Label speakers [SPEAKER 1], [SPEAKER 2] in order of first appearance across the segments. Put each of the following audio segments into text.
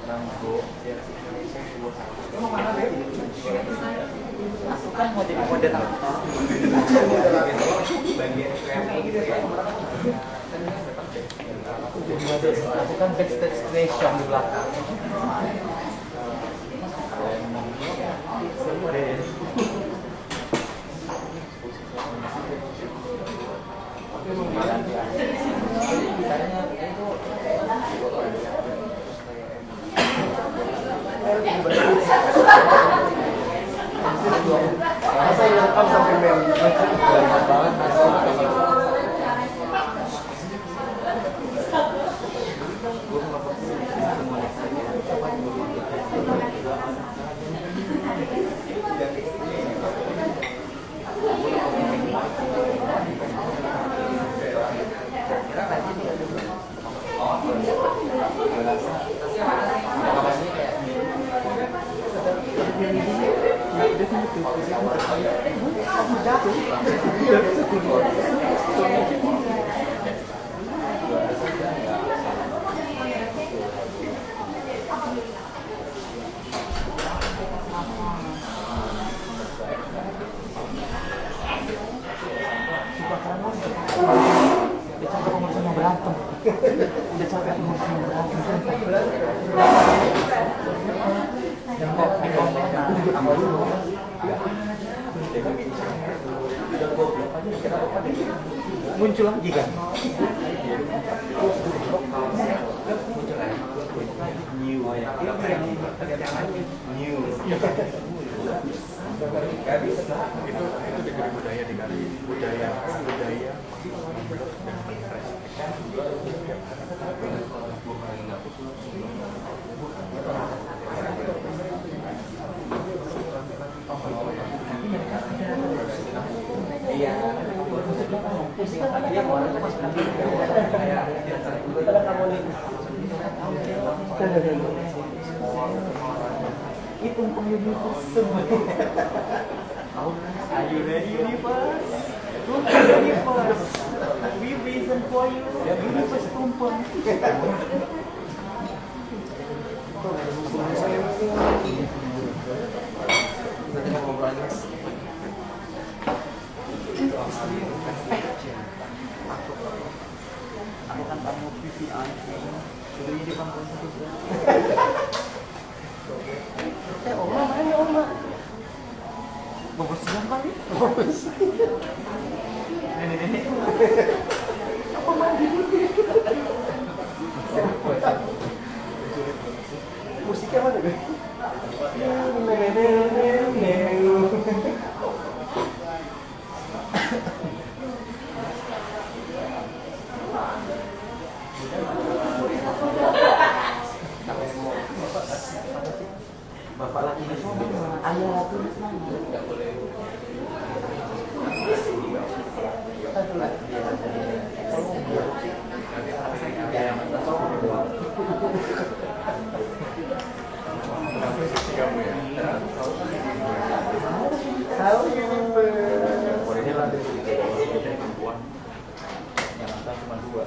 [SPEAKER 1] Kan mau jadi model aku kan backstage station di belakang.
[SPEAKER 2] Saya rekam sampai mem. Muncul lagi kan? New. Itu dikali budaya itu universe semua. Are you ready, universe? Universe. We reason for you. Universe tumpang. Aku kan tamu VVIP. Jadi di depan konstitusi. Oma mana Oma? Bebersihan kali? Nenek. Apa mandi? Musiknya mana guys? Bapak lagi di sana, ayah tulis nama. Tidak boleh.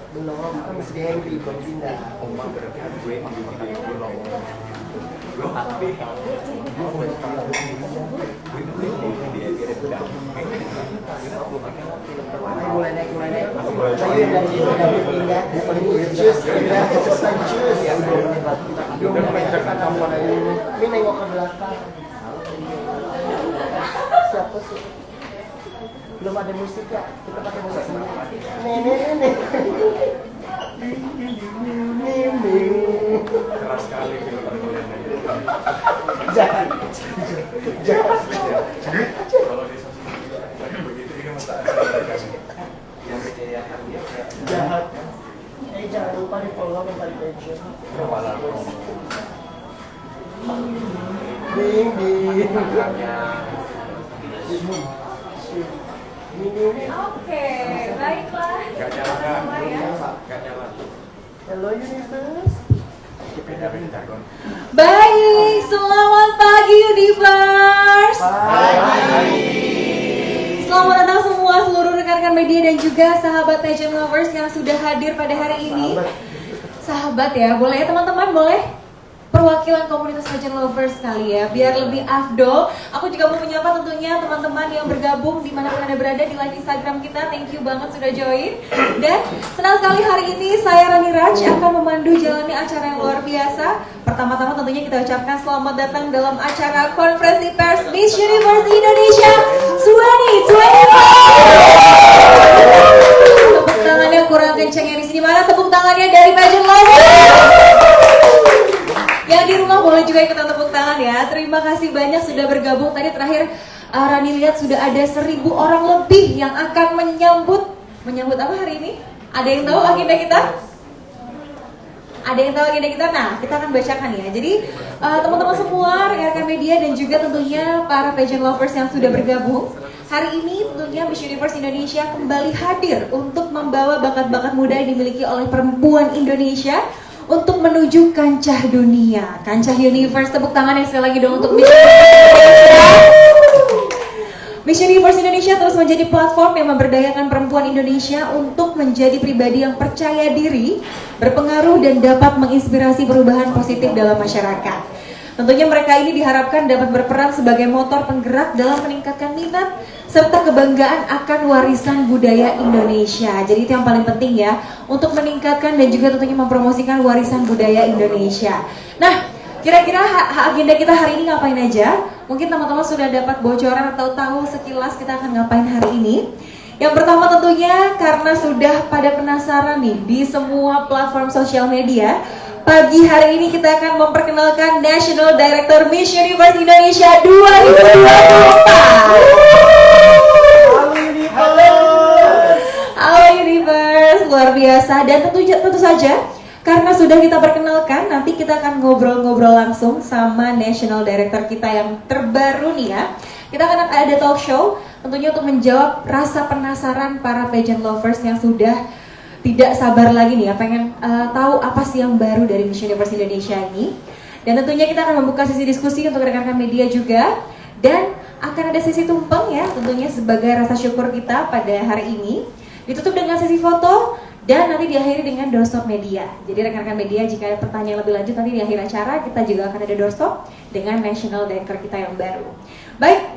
[SPEAKER 2] Belum, kan masih di Henry, belum pindah. Oma berarti gue makan pulau. Belum tapi mulai naik. Ayo dari situ dari pindah. Jus pindah ke jus. Ini nengok ke belakang. Siapa sih? Belum ada musik ya? Kita pakai musik sendiri. Nenek. Keras sekali filter Jangan. Kalau di sosial media begitu ini masa yang kejayaan dia jahat. Jangan lupa di follow dan tadi page. Ding.
[SPEAKER 3] Oke, baiklah.
[SPEAKER 2] Gak jalan.
[SPEAKER 3] Hello
[SPEAKER 2] universe.
[SPEAKER 3] Baik, selamat pagi universe.
[SPEAKER 2] Pagi.
[SPEAKER 3] Selamat datang semua seluruh rekan-rekan media dan juga sahabat Tejem Lovers yang sudah hadir pada hari ini. Sahabat ya, boleh ya teman-teman, boleh? perwakilan komunitas pageant lovers kali ya, biar lebih afdol. Aku juga mau menyapa tentunya teman-teman yang bergabung dimanapun Anda berada di live Instagram kita. Thank you banget sudah join. Dan senang sekali hari ini saya Rani Raj akan memandu jalannya acara yang luar biasa. Pertama-tama tentunya kita ucapkan selamat datang dalam acara konferensi pers Miss Universe Indonesia 2024. Tepuk tangannya kurang kencang yang di sini. Mana tepuk tangannya dari pageant lovers? Yang di rumah boleh juga ikutan tepuk tangan ya. Terima kasih banyak sudah bergabung. Tadi terakhir Rani lihat sudah ada 1.000 orang lebih yang akan menyambut apa hari ini? Ada yang tahu agenda kita? Ada yang tahu agenda kita? Nah, kita akan bacakan ya. Jadi teman-teman semua, rekan-rekan media dan juga tentunya para pageant lovers yang sudah bergabung. Hari ini tentunya Miss Universe Indonesia kembali hadir untuk membawa bakat-bakat muda yang dimiliki oleh perempuan Indonesia untuk menuju kancah dunia, kancah universe. Tepuk tangan yang sekali lagi dong untuk Miss Universe. Miss Universe Indonesia terus menjadi platform yang memberdayakan perempuan Indonesia untuk menjadi pribadi yang percaya diri, berpengaruh dan dapat menginspirasi perubahan positif dalam masyarakat. Tentunya mereka ini diharapkan dapat berperan sebagai motor penggerak dalam meningkatkan minat serta kebanggaan akan warisan budaya Indonesia. Jadi itu yang paling penting ya, untuk meningkatkan dan juga tentunya mempromosikan warisan budaya Indonesia. Nah, kira-kira agenda kita hari ini ngapain aja? Mungkin teman-teman sudah dapat bocoran atau tahu sekilas kita akan ngapain hari ini. Yang pertama tentunya karena sudah pada penasaran nih di semua platform sosial media, pagi hari ini kita akan memperkenalkan National Director Miss Universe Indonesia 2024. Halo Universe, luar biasa. Dan tentu saja karena sudah kita perkenalkan, nanti kita akan ngobrol-ngobrol langsung sama National Director kita yang terbaru nih ya. Kita akan ada talk show tentunya untuk menjawab rasa penasaran para pageant lovers yang sudah tidak sabar lagi nih ya, pengen tahu apa sih yang baru dari Miss Universe Indonesia ini. Dan tentunya kita akan membuka sesi diskusi untuk rekan-rekan media juga. Dan akan ada sesi tumpeng ya, tentunya sebagai rasa syukur kita pada hari ini. Ditutup dengan sesi foto dan nanti diakhiri dengan doorstop media. Jadi rekan-rekan media jika ada pertanyaan lebih lanjut nanti di akhir acara kita juga akan ada doorstop dengan National Director kita yang baru. Baik,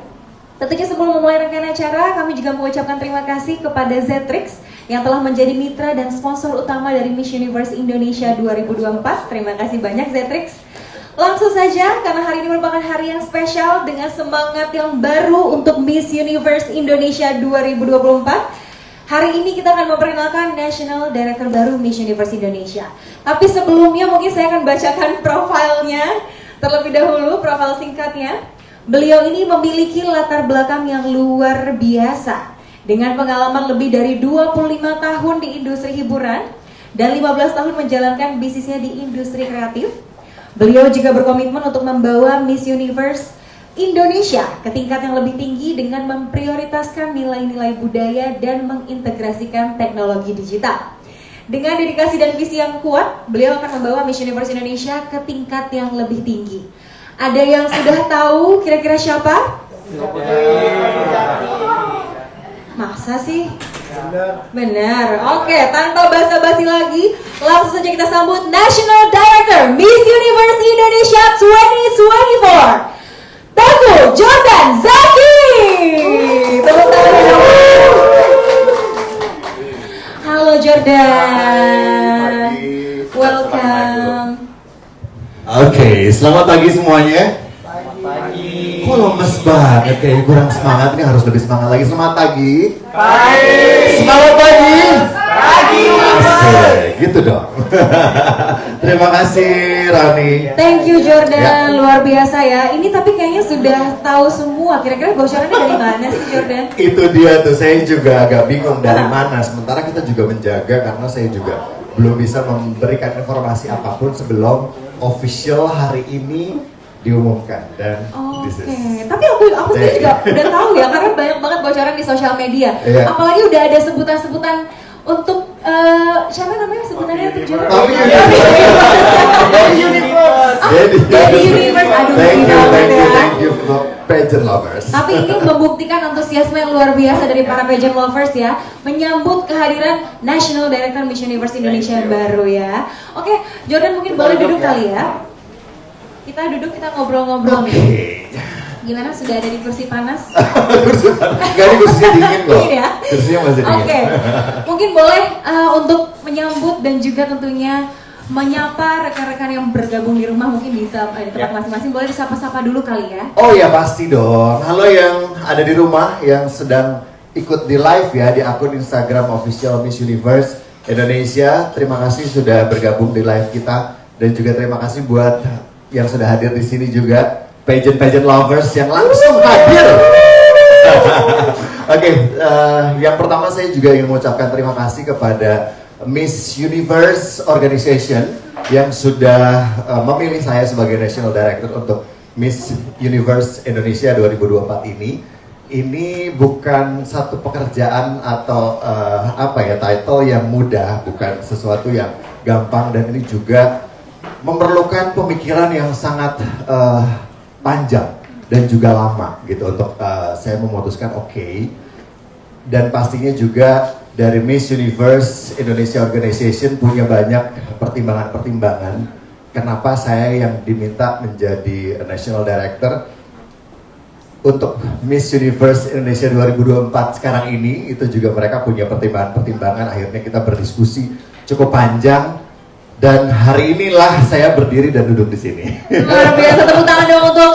[SPEAKER 3] tentunya sebelum memulai rangkaian acara kami juga mengucapkan terima kasih kepada Zetrix yang telah menjadi mitra dan sponsor utama dari Miss Universe Indonesia 2024. Terima kasih banyak Zetrix. Langsung saja, karena hari ini merupakan hari yang spesial dengan semangat yang baru untuk Miss Universe Indonesia 2024. Hari ini kita akan memperkenalkan National Director baru Miss Universe Indonesia. Tapi sebelumnya mungkin saya akan bacakan profilnya terlebih dahulu, profil singkatnya. Beliau ini memiliki latar belakang yang luar biasa dengan pengalaman lebih dari 25 tahun di industri hiburan dan 15 tahun menjalankan bisnisnya di industri kreatif. Beliau juga berkomitmen untuk membawa Miss Universe Indonesia ke tingkat yang lebih tinggi dengan memprioritaskan nilai-nilai budaya dan mengintegrasikan teknologi digital. Dengan dedikasi dan visi yang kuat, beliau akan membawa Miss Universe Indonesia ke tingkat yang lebih tinggi. Ada yang sudah tahu kira-kira siapa? Masa sih? Benar. Oke, tanpa basa-basi lagi, langsung saja kita sambut National Director Miss Universe Indonesia 2024. Teguh Jordan Zaki. Tepuk tangan dong. Halo Jordan. Welcome.
[SPEAKER 4] Oke, selamat pagi semuanya.
[SPEAKER 1] Selamat pagi.
[SPEAKER 4] Kok lemes banget, kayaknya kurang semangat nih, harus lebih semangat lagi. Selamat pagi.
[SPEAKER 1] Pagi.
[SPEAKER 4] Semangat pagi.
[SPEAKER 1] Pagi.
[SPEAKER 4] Asik, gitu dong. Terima kasih Rani.
[SPEAKER 3] Thank you Jordan,
[SPEAKER 4] Ya.
[SPEAKER 3] luar biasa ya. Ini tapi kayaknya sudah tahu semua. Kira-kira bocorannya dari mana sih Jordan?
[SPEAKER 4] Itu dia tuh, saya juga agak bingung dari mana. Sementara kita juga menjaga karena saya juga belum bisa memberikan informasi apapun sebelum official hari ini diumumkan. Dan this
[SPEAKER 3] Oke,
[SPEAKER 4] is
[SPEAKER 3] tapi aku sendiri juga udah tahu ya karena banyak banget bocoran di sosial media.
[SPEAKER 4] Iya.
[SPEAKER 3] Apalagi udah ada sebutan-sebutan untuk siapa namanya sebutannya untuk Jordan?
[SPEAKER 4] Tapi
[SPEAKER 1] Dari Universe.
[SPEAKER 3] Dari Universe. Aduh,
[SPEAKER 4] Thank
[SPEAKER 3] ya.
[SPEAKER 4] you for pageant lovers.
[SPEAKER 3] Tapi ini membuktikan antusiasme yang luar biasa dari para pageant lovers ya, menyambut kehadiran National Director Miss Universe Indonesia yang baru ya. Oke, Jordan mungkin boleh duduk kali ya. Kita duduk, kita ngobrol-ngobrol nih.
[SPEAKER 4] Oke.
[SPEAKER 3] Gimana, sudah ada di kursi panas?
[SPEAKER 4] Enggak, ini kursinya dingin kok.
[SPEAKER 3] Dingin ya?
[SPEAKER 4] Kursinya masih dingin.
[SPEAKER 3] Oke, mungkin boleh untuk menyambut dan juga tentunya menyapa rekan-rekan yang bergabung di rumah mungkin di tempat masing-masing, boleh disapa-sapa dulu kali ya.
[SPEAKER 4] Oh ya pasti dong. Halo yang ada di rumah yang sedang ikut di live ya di akun Instagram official Miss Universe Indonesia. Terima kasih sudah bergabung di live kita dan juga terima kasih buat yang sudah hadir di sini juga pageant lovers yang langsung hadir. Oke, yang pertama saya juga ingin mengucapkan terima kasih kepada Miss Universe Organization yang sudah memilih saya sebagai National Director untuk Miss Universe Indonesia 2024 ini. Ini bukan satu pekerjaan atau title yang mudah, bukan sesuatu yang gampang, dan ini juga memerlukan pemikiran yang sangat panjang dan juga lama gitu untuk saya memutuskan oke. Dan pastinya juga dari Miss Universe Indonesia Organization punya banyak pertimbangan-pertimbangan kenapa saya yang diminta menjadi National Director untuk Miss Universe Indonesia 2024 sekarang ini. Itu juga mereka punya pertimbangan-pertimbangan, akhirnya kita berdiskusi cukup panjang dan hari inilah saya berdiri dan duduk di sini.
[SPEAKER 3] Luar biasa, tepuk tangan dong untuk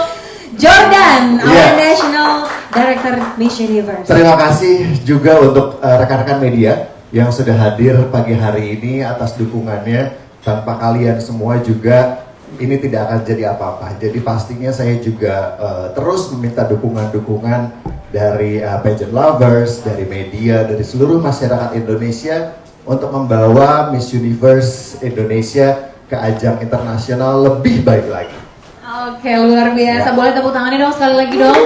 [SPEAKER 3] Jordan, our National Director Miss Universe.
[SPEAKER 4] Terima kasih juga untuk rekan-rekan media yang sudah hadir pagi hari ini atas dukungannya. Tanpa kalian semua juga ini tidak akan jadi apa-apa. Jadi pastinya saya juga terus meminta dukungan-dukungan dari pageant lovers, dari media, dari seluruh masyarakat Indonesia untuk membawa Miss Universe Indonesia ke ajang internasional lebih baik lagi.
[SPEAKER 3] Oke, luar biasa. Boleh tepuk tangannya dong sekali lagi dong.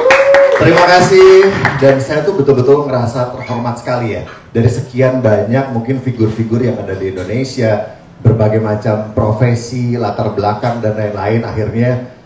[SPEAKER 4] Terima kasih, dan saya tuh betul-betul ngerasa terhormat sekali ya dari sekian banyak mungkin figur-figur yang ada di Indonesia, berbagai macam profesi, latar belakang dan lain-lain. Akhirnya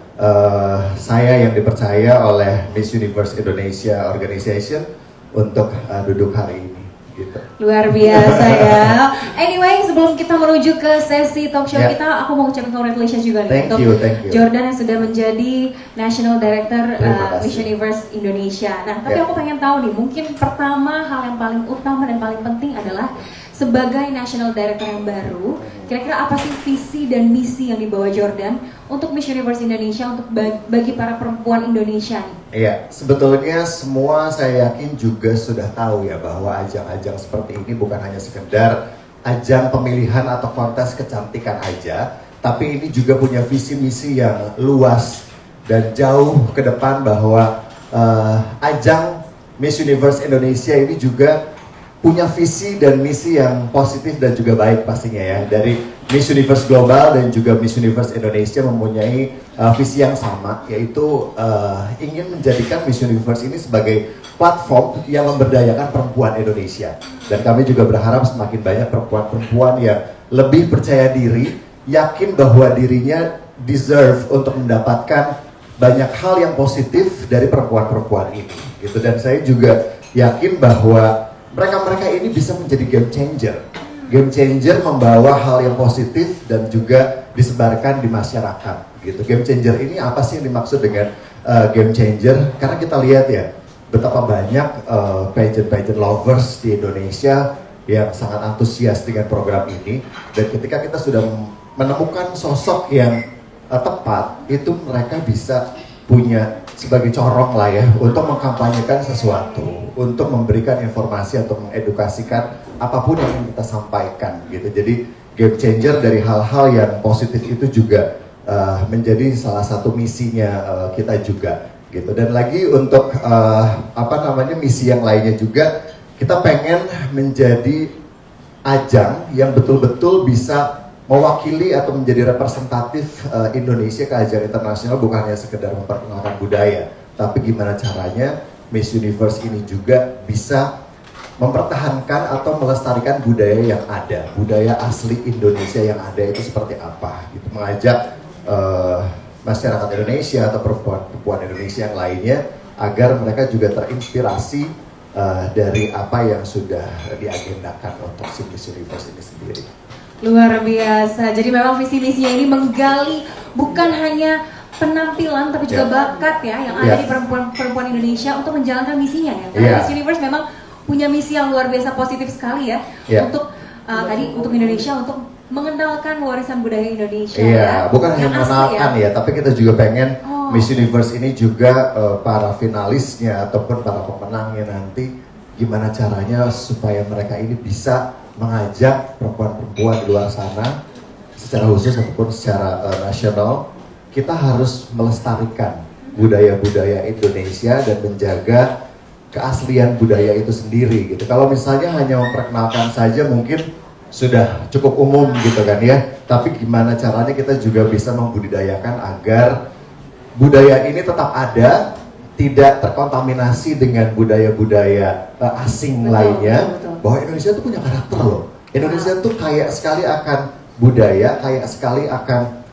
[SPEAKER 4] saya yang dipercaya oleh Miss Universe Indonesia Organization untuk duduk hari ini. Gitu.
[SPEAKER 3] Luar biasa ya. Anyway, sebelum kita menuju ke sesi talk show kita, aku mau ucapin congratulations juga nih
[SPEAKER 4] Thank
[SPEAKER 3] untuk
[SPEAKER 4] you.
[SPEAKER 3] Jordan yang sudah menjadi National Director Miss Universe Indonesia. Nah, tapi aku pengen tahu nih, mungkin pertama hal yang paling utama dan paling penting adalah sebagai National Director yang baru, kira-kira apa sih visi dan misi yang dibawa Jordan untuk Miss Universe Indonesia, untuk bagi para perempuan Indonesia nih?
[SPEAKER 4] Iya, sebetulnya semua saya yakin juga sudah tahu ya bahwa ajang-ajang seperti ini bukan hanya sekedar ajang pemilihan atau kontes kecantikan aja, tapi ini juga punya visi misi yang luas dan jauh ke depan, bahwa ajang Miss Universe Indonesia ini juga punya visi dan misi yang positif dan juga baik pastinya ya. Dari Miss Universe Global dan juga Miss Universe Indonesia mempunyai visi yang sama, yaitu ingin menjadikan Miss Universe ini sebagai platform yang memberdayakan perempuan Indonesia. Dan kami juga berharap semakin banyak perempuan-perempuan yang lebih percaya diri, yakin bahwa dirinya deserve untuk mendapatkan banyak hal yang positif dari perempuan-perempuan ini gitu. Dan saya juga yakin bahwa mereka-mereka ini bisa menjadi game changer. Game changer membawa hal yang positif dan juga disebarkan di masyarakat gitu. Game changer ini apa sih yang dimaksud dengan game changer? Karena kita lihat ya betapa banyak pageant lovers di Indonesia yang sangat antusias dengan program ini, dan ketika kita sudah menemukan sosok yang tepat, itu mereka bisa punya sebagai corong lah ya untuk mengkampanyekan sesuatu, untuk memberikan informasi atau mengedukasikan apapun yang ingin kita sampaikan gitu. Jadi game changer dari hal-hal yang positif itu juga menjadi salah satu misinya kita juga gitu. Dan lagi untuk misi yang lainnya juga, kita pengen menjadi ajang yang betul-betul bisa mewakili atau menjadi representatif Indonesia ke ajang internasional, bukan hanya sekedar memperkenalkan budaya, tapi gimana caranya Miss Universe ini juga bisa mempertahankan atau melestarikan budaya yang ada, budaya asli Indonesia yang ada itu seperti apa gitu. Mengajak masyarakat Indonesia atau perempuan Indonesia yang lainnya agar mereka juga terinspirasi dari apa yang sudah diagendakan untuk Miss Universe ini sendiri.
[SPEAKER 3] Luar biasa. Jadi memang visi misinya ini menggali bukan hanya penampilan tapi juga
[SPEAKER 4] Ya.
[SPEAKER 3] bakat ya yang ada
[SPEAKER 4] Ya.
[SPEAKER 3] di perempuan Indonesia untuk menjalankan misinya ya. Karena
[SPEAKER 4] Ya.
[SPEAKER 3] Miss Universe memang punya misi yang luar biasa positif sekali ya,
[SPEAKER 4] Ya.
[SPEAKER 3] untuk tadi untuk Indonesia, untuk mengenalkan warisan budaya Indonesia.
[SPEAKER 4] Iya,
[SPEAKER 3] ya.
[SPEAKER 4] bukan hanya
[SPEAKER 3] Yang asli
[SPEAKER 4] mengenalkan ya, tapi kita juga pengen
[SPEAKER 3] Oh.
[SPEAKER 4] Miss Universe ini juga para finalisnya ataupun para pemenangnya nanti gimana caranya supaya mereka ini bisa mengajak perempuan-perempuan di luar sana secara khusus ataupun secara nasional. Kita harus melestarikan budaya-budaya Indonesia dan menjaga keaslian budaya itu sendiri gitu. Kalau misalnya hanya memperkenalkan saja mungkin sudah cukup umum gitu kan ya. Tapi gimana caranya kita juga bisa membudidayakan agar budaya ini tetap ada, tidak terkontaminasi dengan budaya-budaya asing
[SPEAKER 3] Betul,
[SPEAKER 4] lainnya.
[SPEAKER 3] betul.
[SPEAKER 4] Bahwa Indonesia tuh punya karakter loh. Indonesia tuh kaya sekali akan budaya, kaya sekali akan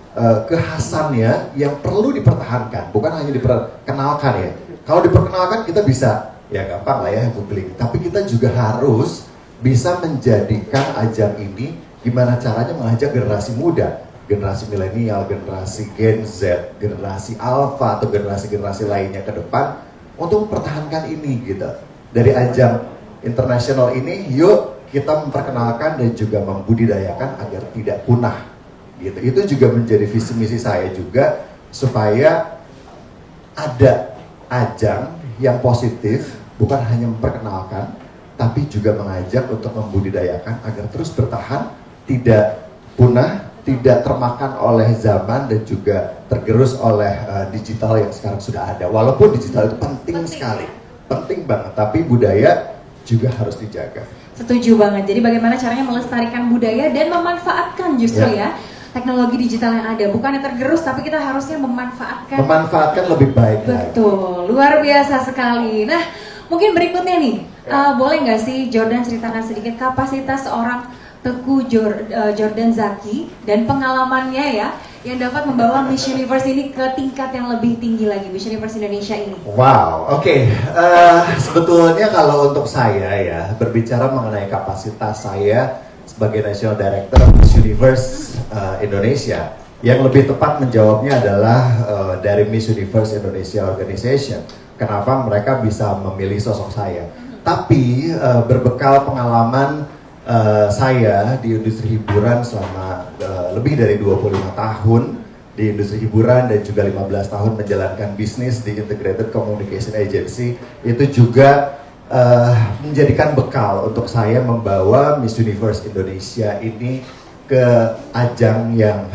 [SPEAKER 4] kekhasannya yang perlu dipertahankan, bukan hanya diperkenalkan ya. Kalau diperkenalkan kita bisa, ya gampang lah ya googling. Tapi kita juga harus bisa menjadikan ajang ini gimana caranya mengajak generasi muda, generasi milenial, generasi Gen Z, generasi Alpha atau generasi-generasi lainnya ke depan untuk mempertahankan ini gitu. Dari ajang internasional ini, yuk kita memperkenalkan dan juga membudidayakan agar tidak punah. Gitu. Itu juga menjadi visi misi saya juga supaya ada ajang yang positif, bukan hanya memperkenalkan, tapi juga mengajak untuk membudidayakan agar terus bertahan, tidak punah, tidak termakan oleh zaman dan juga tergerus oleh digital yang sekarang sudah ada. Walaupun digital itu penting sekali, penting banget, tapi budaya juga harus dijaga.
[SPEAKER 3] Setuju banget. Jadi bagaimana caranya melestarikan budaya dan memanfaatkan justru ya teknologi digital yang ada, bukan yang tergerus, tapi kita harusnya
[SPEAKER 4] Memanfaatkan lebih baik lagi.
[SPEAKER 3] Betul, luar biasa sekali. Nah, mungkin berikutnya nih, boleh nggak sih Jordan ceritakan sedikit kapasitas seorang Teguh Jordan Zaki dan pengalamannya ya, yang dapat membawa Miss Universe ini ke tingkat yang lebih tinggi lagi, Miss Universe Indonesia ini.
[SPEAKER 4] Wow, oke. Sebetulnya kalau untuk saya ya, berbicara mengenai kapasitas saya sebagai National Director Miss Universe Indonesia, yang lebih tepat menjawabnya adalah dari Miss Universe Indonesia Organization. Kenapa mereka bisa memilih sosok saya? Tapi berbekal pengalaman saya di industri hiburan selama lebih dari 25 tahun di industri hiburan dan juga 15 tahun menjalankan bisnis di Integrated Communication Agency, itu juga menjadikan bekal untuk saya membawa Miss Universe Indonesia ini ke ajang yang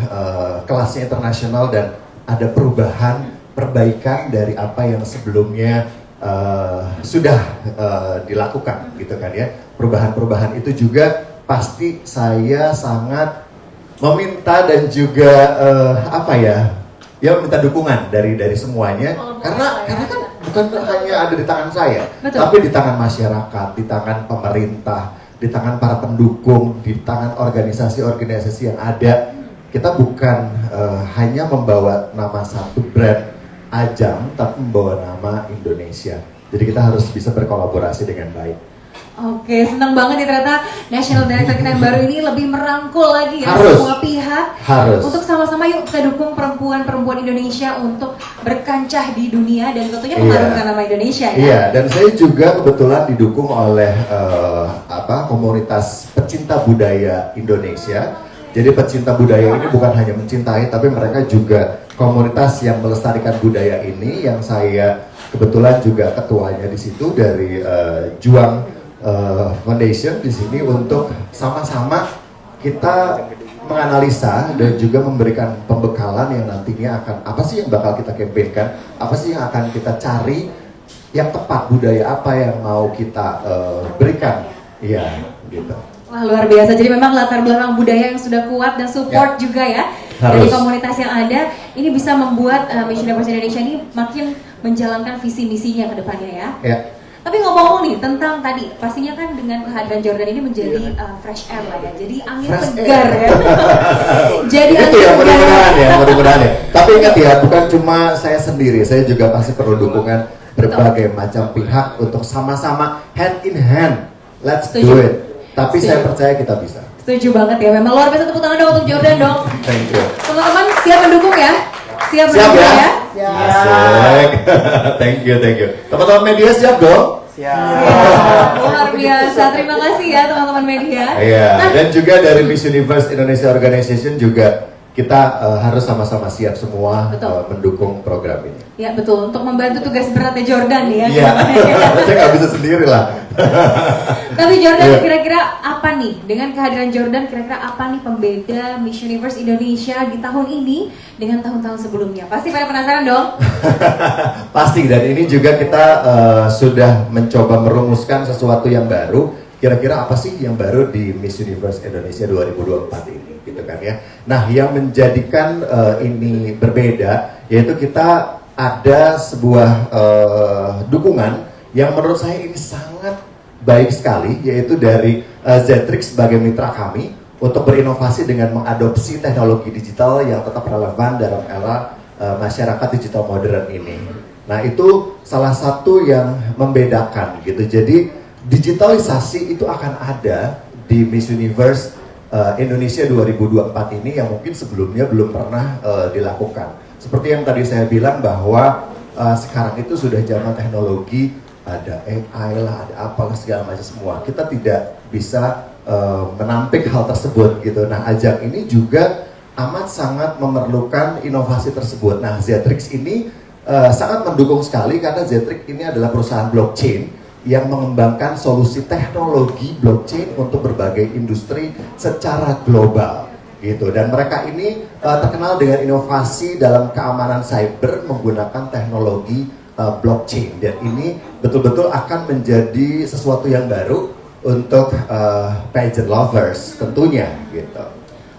[SPEAKER 4] kelasnya internasional dan ada perbaikan dari apa yang sebelumnya sudah dilakukan gitu kan ya. Perubahan-perubahan itu juga pasti saya sangat meminta dan juga minta dukungan dari semuanya karena kan bukan hanya ada di tangan saya,
[SPEAKER 3] Betul.
[SPEAKER 4] tapi di tangan masyarakat, di tangan pemerintah, di tangan para pendukung, di tangan organisasi-organisasi yang ada. Kita bukan hanya membawa nama satu brand ajang, tapi membawa nama Indonesia. Jadi kita harus bisa berkolaborasi dengan baik.
[SPEAKER 3] Oke, senang banget ya ternyata National Director kita yang baru ini lebih merangkul lagi ya
[SPEAKER 4] Harus.
[SPEAKER 3] semua pihak untuk sama-sama yuk kita dukung perempuan-perempuan Indonesia untuk berkancah di dunia dan tentunya mengharumkan nama Indonesia ya.
[SPEAKER 4] Iya, dan saya juga kebetulan didukung oleh komunitas pecinta budaya Indonesia. Jadi pecinta budaya ini bukan hanya mencintai, tapi mereka juga komunitas yang melestarikan budaya ini, yang saya kebetulan juga ketuanya di situ dari Juang Foundation di sini untuk sama-sama kita menganalisa dan juga memberikan pembekalan yang nantinya akan apa sih yang bakal kita kampanyekan, apa sih yang akan kita cari yang tepat, budaya apa yang mau kita berikan, iya gitu.
[SPEAKER 3] Wah luar biasa, jadi memang latar belakang budaya yang sudah kuat dan support juga ya dari komunitas yang ada, ini bisa membuat Miss Universe Indonesia ini makin menjalankan visi misinya ke depannya ya.
[SPEAKER 4] Ya.
[SPEAKER 3] Tapi ngomong-ngomong nih tentang tadi, pastinya kan dengan kehadiran Jordan ini menjadi fresh air lah ya, jadi angin
[SPEAKER 4] Fresh
[SPEAKER 3] segar
[SPEAKER 4] air.
[SPEAKER 3] ya. Jadi
[SPEAKER 4] Itu
[SPEAKER 3] angin
[SPEAKER 4] ya,
[SPEAKER 3] segar.
[SPEAKER 4] mudah-mudahan ya. Tapi ingat ya, bukan cuma saya sendiri, saya juga pasti perlu dukungan berbagai macam pihak untuk sama-sama hand in hand. Let's do it. Tapi saya percaya kita bisa.
[SPEAKER 3] Setuju banget ya, memang luar biasa, tepuk tangan dong untuk Jordan dong.
[SPEAKER 4] Thank you.
[SPEAKER 3] Teman-teman siap mendukung ya? Siap
[SPEAKER 4] Siap
[SPEAKER 3] berdua
[SPEAKER 4] ya?
[SPEAKER 3] ya?
[SPEAKER 4] Asik. Thank you, thank you. Teman-teman media siap dong?
[SPEAKER 1] Siap.
[SPEAKER 3] Luar biasa, terima kasih ya teman-teman media.
[SPEAKER 4] Iya, dan juga dari Miss Universe Indonesia Organization juga kita harus sama-sama siap semua
[SPEAKER 3] Betul.
[SPEAKER 4] mendukung program ini.
[SPEAKER 3] Ya betul, untuk membantu tugas beratnya Jordan nih ya.
[SPEAKER 4] Iya, saya nggak bisa sendiri lah.
[SPEAKER 3] Tapi Jordan,
[SPEAKER 4] Iya.
[SPEAKER 3] kira-kira apa nih, dengan kehadiran Jordan, kira-kira apa nih pembeda Miss Universe Indonesia di tahun ini dengan tahun-tahun sebelumnya? Pasti pada penasaran dong?
[SPEAKER 4] Pasti, dan ini juga kita sudah mencoba merumuskan sesuatu yang baru. Kira-kira apa sih yang baru di Miss Universe Indonesia 2024 ini, gitu kan ya. Nah, yang menjadikan ini berbeda, yaitu kita ada sebuah dukungan yang menurut saya ini sangat baik sekali, yaitu dari Zetrix sebagai mitra kami untuk berinovasi dengan mengadopsi teknologi digital yang tetap relevan dalam era masyarakat digital modern ini. Nah, itu salah satu yang membedakan gitu. Jadi digitalisasi itu akan ada di Miss Universe Indonesia 2024 ini yang mungkin sebelumnya belum pernah dilakukan. Seperti yang tadi saya bilang bahwa sekarang itu sudah zaman teknologi, ada AI lah, ada apalah segala macam semua. Kita tidak bisa menampik hal tersebut gitu. Nah, ajang ini juga amat sangat memerlukan inovasi tersebut. Nah, Zetrix ini sangat mendukung sekali karena Zetrix ini adalah perusahaan blockchain yang mengembangkan solusi teknologi blockchain untuk berbagai industri secara global gitu, dan mereka ini terkenal dengan inovasi dalam keamanan cyber menggunakan teknologi blockchain, dan ini betul-betul akan menjadi sesuatu yang baru untuk pageant lovers tentunya gitu.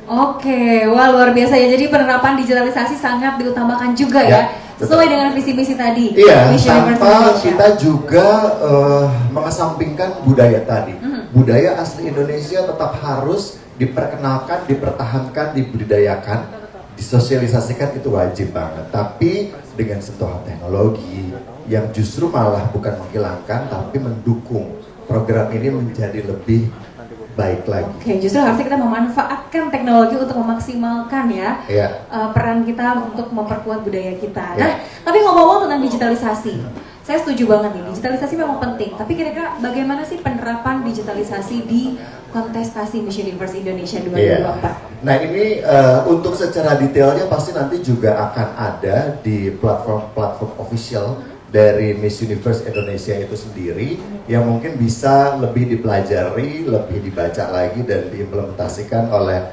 [SPEAKER 3] Oke, wah luar biasa ya. Jadi penerapan digitalisasi sangat diutamakan juga ya, sesuai dengan visi misi tadi.
[SPEAKER 4] Iya,
[SPEAKER 3] Miss Universe
[SPEAKER 4] tanpa
[SPEAKER 3] Indonesia.
[SPEAKER 4] kita juga mengesampingkan budaya tadi. Budaya asli Indonesia tetap harus diperkenalkan, dipertahankan, dibudidayakan, disosialisasikan, itu wajib banget. Tapi dengan sentuhan teknologi yang justru malah bukan menghilangkan, tapi mendukung program ini menjadi lebih baik lagi.
[SPEAKER 3] Oke, justru harusnya kita memanfaatkan teknologi untuk memaksimalkan ya peran kita untuk memperkuat budaya kita. Nah, tapi ngomong-ngomong tentang digitalisasi, saya setuju banget nih, digitalisasi memang penting. Tapi kira-kira bagaimana sih penerapan digitalisasi di kontestasi Miss Universe Indonesia 2024?
[SPEAKER 4] Nah, ini untuk secara detailnya pasti nanti juga akan ada di platform official dari Miss Universe Indonesia itu sendiri, yang mungkin bisa lebih dipelajari, lebih dibaca lagi dan diimplementasikan oleh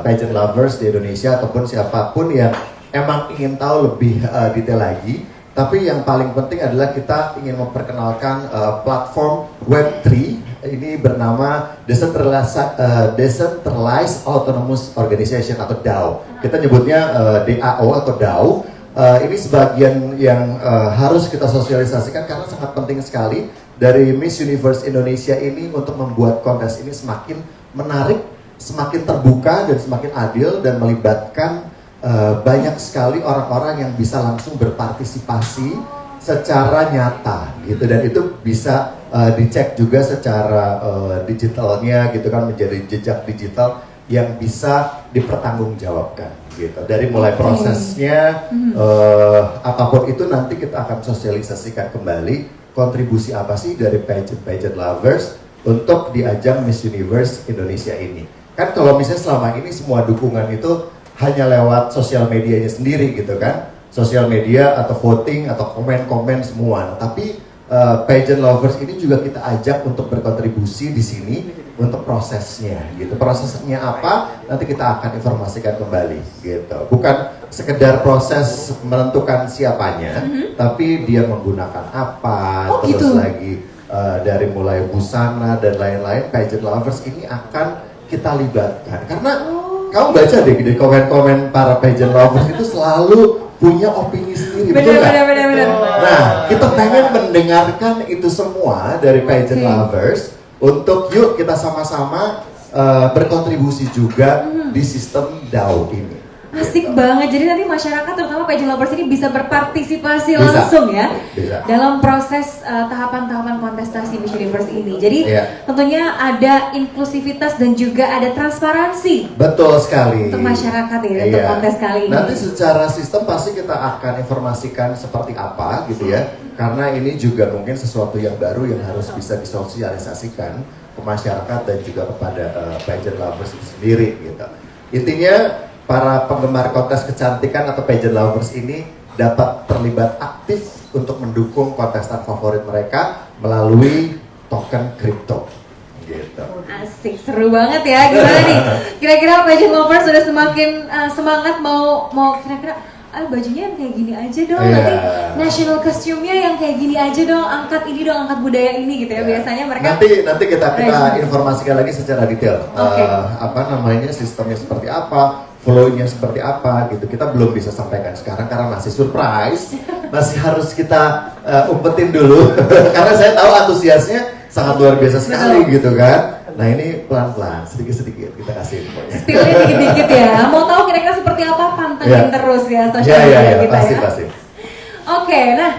[SPEAKER 4] pageant lovers di Indonesia ataupun siapapun yang emang ingin tahu lebih detail lagi. Tapi yang paling penting adalah kita ingin memperkenalkan platform Web3 ini bernama Decentralized Autonomous Organization atau DAO. Kita nyebutnya DAO atau DAO. Ini sebagian yang harus kita sosialisasikan karena sangat penting sekali dari Miss Universe Indonesia ini untuk membuat kontes ini semakin menarik, semakin terbuka dan semakin adil dan melibatkan banyak sekali orang-orang yang bisa langsung berpartisipasi secara nyata gitu, dan itu bisa dicek juga secara digitalnya gitu kan, menjadi jejak digital yang bisa dipertanggungjawabkan gitu. Dari mulai prosesnya apapun itu nanti kita akan sosialisasikan kembali kontribusi apa sih dari pageant lovers untuk di ajang Miss Universe Indonesia ini. Kan kalau misalnya selama ini semua dukungan itu hanya lewat sosial medianya sendiri gitu kan, sosial media atau voting atau komen-komen semua. Nah, tapi pageant lovers ini juga kita ajak untuk berkontribusi di sini untuk prosesnya gitu. Prosesnya apa? Nanti kita akan informasikan kembali gitu. Bukan sekedar proses menentukan siapanya, tapi dia menggunakan apa, terus lagi dari mulai busana dan lain-lain, pageant lovers ini akan kita libatkan. Karena kamu baca deh di komen-komen para pageant lovers itu selalu punya opini sendiri, betul nggak?
[SPEAKER 3] Benar.
[SPEAKER 4] Nah, kita pengen mendengarkan itu semua dari pageant lovers untuk yuk kita sama-sama berkontribusi juga di sistem DAO ini.
[SPEAKER 3] Asik banget. Jadi nanti masyarakat terutama pageant lovers ini bisa berpartisipasi
[SPEAKER 4] Bisa.
[SPEAKER 3] langsung ya
[SPEAKER 4] Bisa.
[SPEAKER 3] dalam proses tahapan-tahapan kontestasi Miss Universe ini. Jadi
[SPEAKER 4] Iya.
[SPEAKER 3] tentunya ada inklusivitas dan juga ada transparansi
[SPEAKER 4] Betul sekali.
[SPEAKER 3] untuk masyarakat ya untuk
[SPEAKER 4] Iya.
[SPEAKER 3] kontes kali ini.
[SPEAKER 4] Nanti secara sistem pasti kita akan informasikan seperti apa gitu ya. Karena ini juga mungkin sesuatu yang baru yang harus bisa disosialisasikan ke masyarakat dan juga kepada pageant lovers itu sendiri gitu. Intinya para penggemar kontes kecantikan atau pageant lovers ini dapat terlibat aktif untuk mendukung kontestan favorit mereka melalui token kripto gitu.
[SPEAKER 3] Asik, seru banget ya. Gimana nih? Kira-kira pageant lovers sudah semakin semangat mau kira-kira bajunya yang kayak gini aja dong,
[SPEAKER 4] Iya.
[SPEAKER 3] nanti national costume-nya yang kayak gini aja dong, angkat ini dong, angkat budaya ini gitu ya. Biasanya mereka
[SPEAKER 4] nanti kita informasikan lagi secara detail.
[SPEAKER 3] Oke.
[SPEAKER 4] Apa namanya, sistemnya seperti apa, flow-nya seperti apa gitu. Kita belum bisa sampaikan sekarang karena masih surprise, masih harus kita umpetin dulu. Karena saya tahu antusiasnya sangat luar biasa sekali gitu kan. Nah ini pelan-pelan, sedikit-sedikit kita kasih infonya.
[SPEAKER 3] Spill-nya dikit-dikit ya. Mau tahu kira-kira seperti apa, pantengin
[SPEAKER 4] Iya.
[SPEAKER 3] terus ya sosial
[SPEAKER 4] Iya,
[SPEAKER 3] media
[SPEAKER 4] iya,
[SPEAKER 3] kita
[SPEAKER 4] pasti,
[SPEAKER 3] ya.
[SPEAKER 4] pasti.
[SPEAKER 3] Oke, nah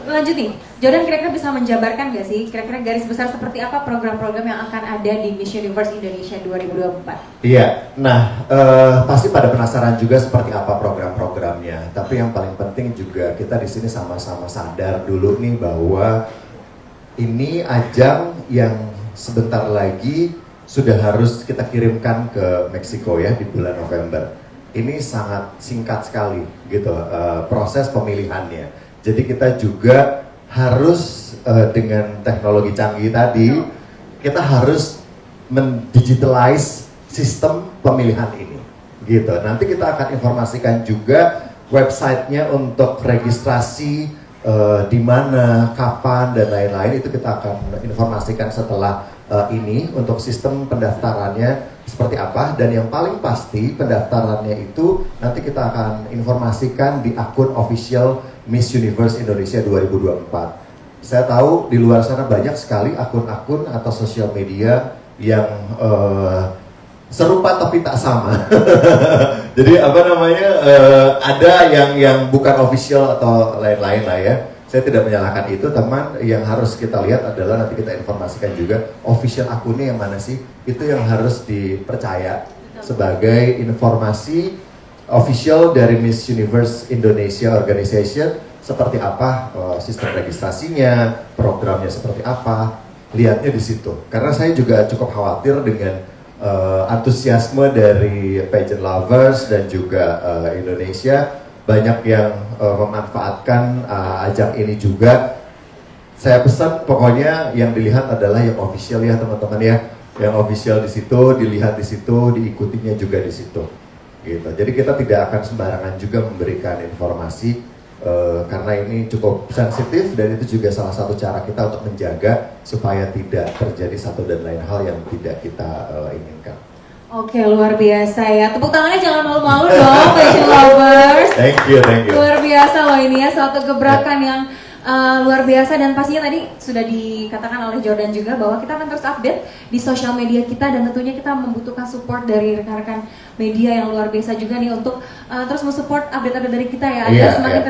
[SPEAKER 3] lanjut nih. Jordan kira-kira bisa menjabarkan gak sih kira-kira garis besar seperti apa program-program yang akan ada di Miss Universe Indonesia 2024?
[SPEAKER 4] Iya, nah pasti pada penasaran juga seperti apa program-programnya. Tapi yang paling penting juga kita di sini sama-sama sadar dulu nih bahwa ini ajang yang sebentar lagi sudah harus kita kirimkan ke Meksiko ya di bulan November. Ini sangat singkat sekali gitu proses pemilihannya. Jadi kita juga harus dengan teknologi canggih tadi kita harus mendigitalize sistem pemilihan ini gitu. Nanti kita akan informasikan juga websitenya untuk registrasi di mana, kapan dan lain-lain, itu kita akan informasikan setelah ini untuk sistem pendaftarannya seperti apa. Dan yang paling pasti pendaftarannya itu nanti kita akan informasikan di akun official Miss Universe Indonesia 2024. Saya tahu di luar sana banyak sekali akun-akun atau sosial media yang serupa tapi tak sama. Jadi apa namanya, ada yang bukan official atau lain-lain lah ya. Saya tidak menyalahkan itu, teman. Yang harus kita lihat adalah nanti kita informasikan juga official akunnya yang mana sih. Itu yang harus dipercaya sebagai informasi official dari Miss Universe Indonesia Organization. Seperti apa sistem registrasinya, programnya seperti apa. Lihatnya di situ. Karena saya juga cukup khawatir dengan antusiasme dari pageant lovers dan juga Indonesia. Banyak yang memanfaatkan ajang ini juga. Saya pesan pokoknya yang dilihat adalah yang official ya teman-teman ya. Yang official di situ, dilihat di situ, diikutinya juga di situ. Gitu. Jadi kita tidak akan sembarangan juga memberikan informasi karena ini cukup sensitif dan itu juga salah satu cara kita untuk menjaga supaya tidak terjadi satu dan lain hal yang tidak kita inginkan.
[SPEAKER 3] Oke, luar biasa ya. Tepuk tangannya jangan malu-malu dong, pageant lovers.
[SPEAKER 4] Thank you.
[SPEAKER 3] Luar biasa loh ini ya, suatu gebrakan yang luar biasa. Dan pastinya tadi sudah dikatakan oleh Jordan juga bahwa kita akan terus update di sosial media kita. Dan tentunya kita membutuhkan support dari rekan-rekan media yang luar biasa juga nih untuk terus mensupport update-update dari kita ya, agar semakin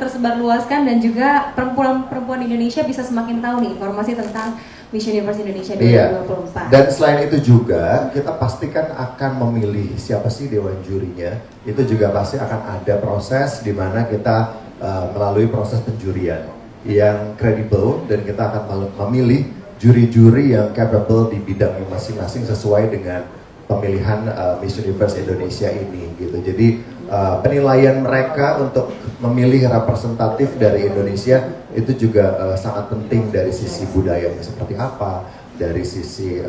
[SPEAKER 3] tersebar luaskan dan juga perempuan Indonesia bisa semakin tahu nih informasi tentang Miss Universe Indonesia 2024.
[SPEAKER 4] Dan selain itu juga kita pastikan akan memilih siapa sih dewan jurinya. Itu juga pasti akan ada proses di mana kita melalui proses penjurian yang kredibel dan kita akan memilih juri-juri yang capable di bidang masing-masing sesuai dengan pemilihan Miss Universe Indonesia ini gitu. Jadi penilaian mereka untuk memilih representatif dari Indonesia itu juga sangat penting dari sisi budayanya seperti apa, dari sisi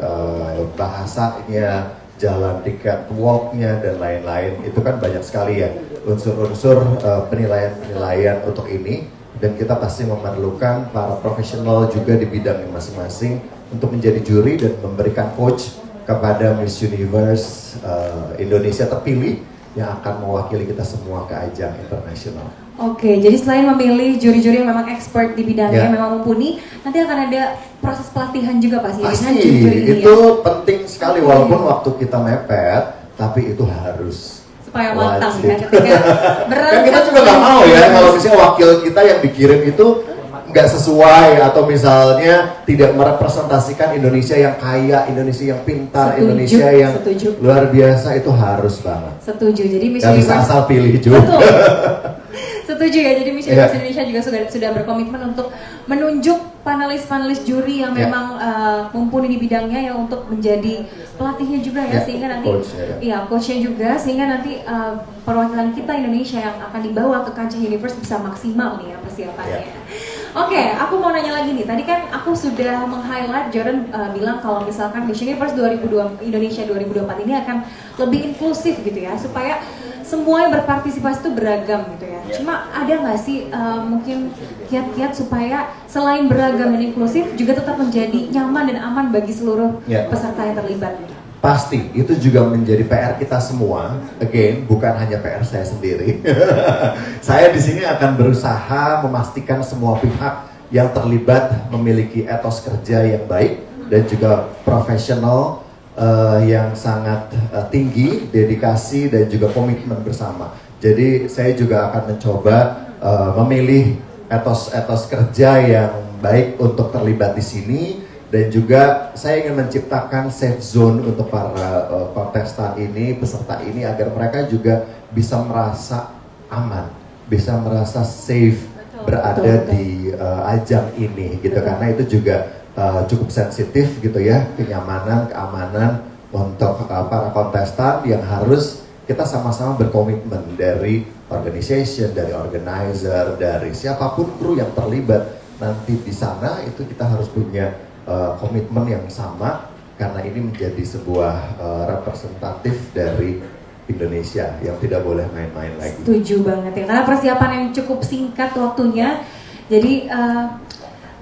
[SPEAKER 4] bahasanya, jalan tiket walknya dan lain-lain. Itu kan banyak sekali ya unsur-unsur penilaian untuk ini, dan kita pasti memerlukan para profesional juga di bidang masing-masing untuk menjadi juri dan memberikan coach kepada Miss Universe Indonesia terpilih yang akan mewakili kita semua ke ajang internasional.
[SPEAKER 3] Oke, jadi selain memilih juri-juri yang memang expert di bidangnya,
[SPEAKER 4] Ya.
[SPEAKER 3] memang mumpuni, nanti akan ada proses pelatihan juga pasti dengan
[SPEAKER 4] Pasti,
[SPEAKER 3] juri-juri ini
[SPEAKER 4] itu
[SPEAKER 3] ya.
[SPEAKER 4] penting sekali walaupun waktu kita mepet, tapi itu harus.
[SPEAKER 3] supaya matang
[SPEAKER 4] Wajib.
[SPEAKER 3] ya ketika berangkat.
[SPEAKER 4] Kan kita juga nggak mau ya kalau misalnya wakil kita yang dikirim itu nggak sesuai atau misalnya tidak merepresentasikan Indonesia yang kaya, Indonesia yang pintar,
[SPEAKER 3] Setuju,
[SPEAKER 4] Indonesia yang
[SPEAKER 3] setuju.
[SPEAKER 4] luar biasa, itu harus banget.
[SPEAKER 3] Setuju. Jadi Miss
[SPEAKER 4] Gak bisa
[SPEAKER 3] Universe
[SPEAKER 4] asal pilih juga.
[SPEAKER 3] betul. Setuju ya. Jadi Miss
[SPEAKER 4] Iya.
[SPEAKER 3] Universe Indonesia juga sudah berkomitmen untuk menunjuk panelis-panelis juri yang
[SPEAKER 4] Iya.
[SPEAKER 3] memang mumpuni di bidangnya ya untuk menjadi pelatihnya juga ya,
[SPEAKER 4] Iya,
[SPEAKER 3] sehingga nanti
[SPEAKER 4] coach-nya, ya.
[SPEAKER 3] iya coachnya juga, sehingga nanti perwakilan kita Indonesia yang akan dibawa ke kancah Universe bisa maksimal nih ya persiapannya.
[SPEAKER 4] Iya.
[SPEAKER 3] Oke, aku mau nanya lagi nih. Tadi kan aku sudah meng-highlight, Jordan bilang kalau misalkan Miss Universe 2002 Indonesia 2024 ini akan lebih inklusif gitu ya, supaya semua yang berpartisipasi itu beragam gitu ya. Cuma ada nggak sih mungkin kiat-kiat supaya selain beragam dan inklusif juga tetap menjadi nyaman dan aman bagi seluruh
[SPEAKER 4] Ya.
[SPEAKER 3] peserta yang terlibat?
[SPEAKER 4] Pasti, itu juga menjadi PR kita semua. Again, bukan hanya PR saya sendiri. Saya di sini akan berusaha memastikan semua pihak yang terlibat memiliki etos kerja yang baik dan juga profesional yang sangat tinggi, dedikasi dan juga komitmen bersama. Jadi saya juga akan mencoba memilih etos kerja yang baik untuk terlibat di sini. Dan juga saya ingin menciptakan safe zone untuk para kontestan ini, peserta ini, agar mereka juga bisa merasa aman, bisa merasa safe berada di ajang ini gitu. Karena itu juga cukup sensitif gitu ya, kenyamanan, keamanan untuk para kontestan yang harus kita sama-sama berkomitmen, dari organization, dari organizer, dari siapapun kru yang terlibat nanti di sana. Itu kita harus punya komitmen yang sama, karena ini menjadi sebuah representatif dari Indonesia yang tidak boleh main-main lagi.
[SPEAKER 3] Setuju banget ya, karena persiapan yang cukup singkat waktunya, jadi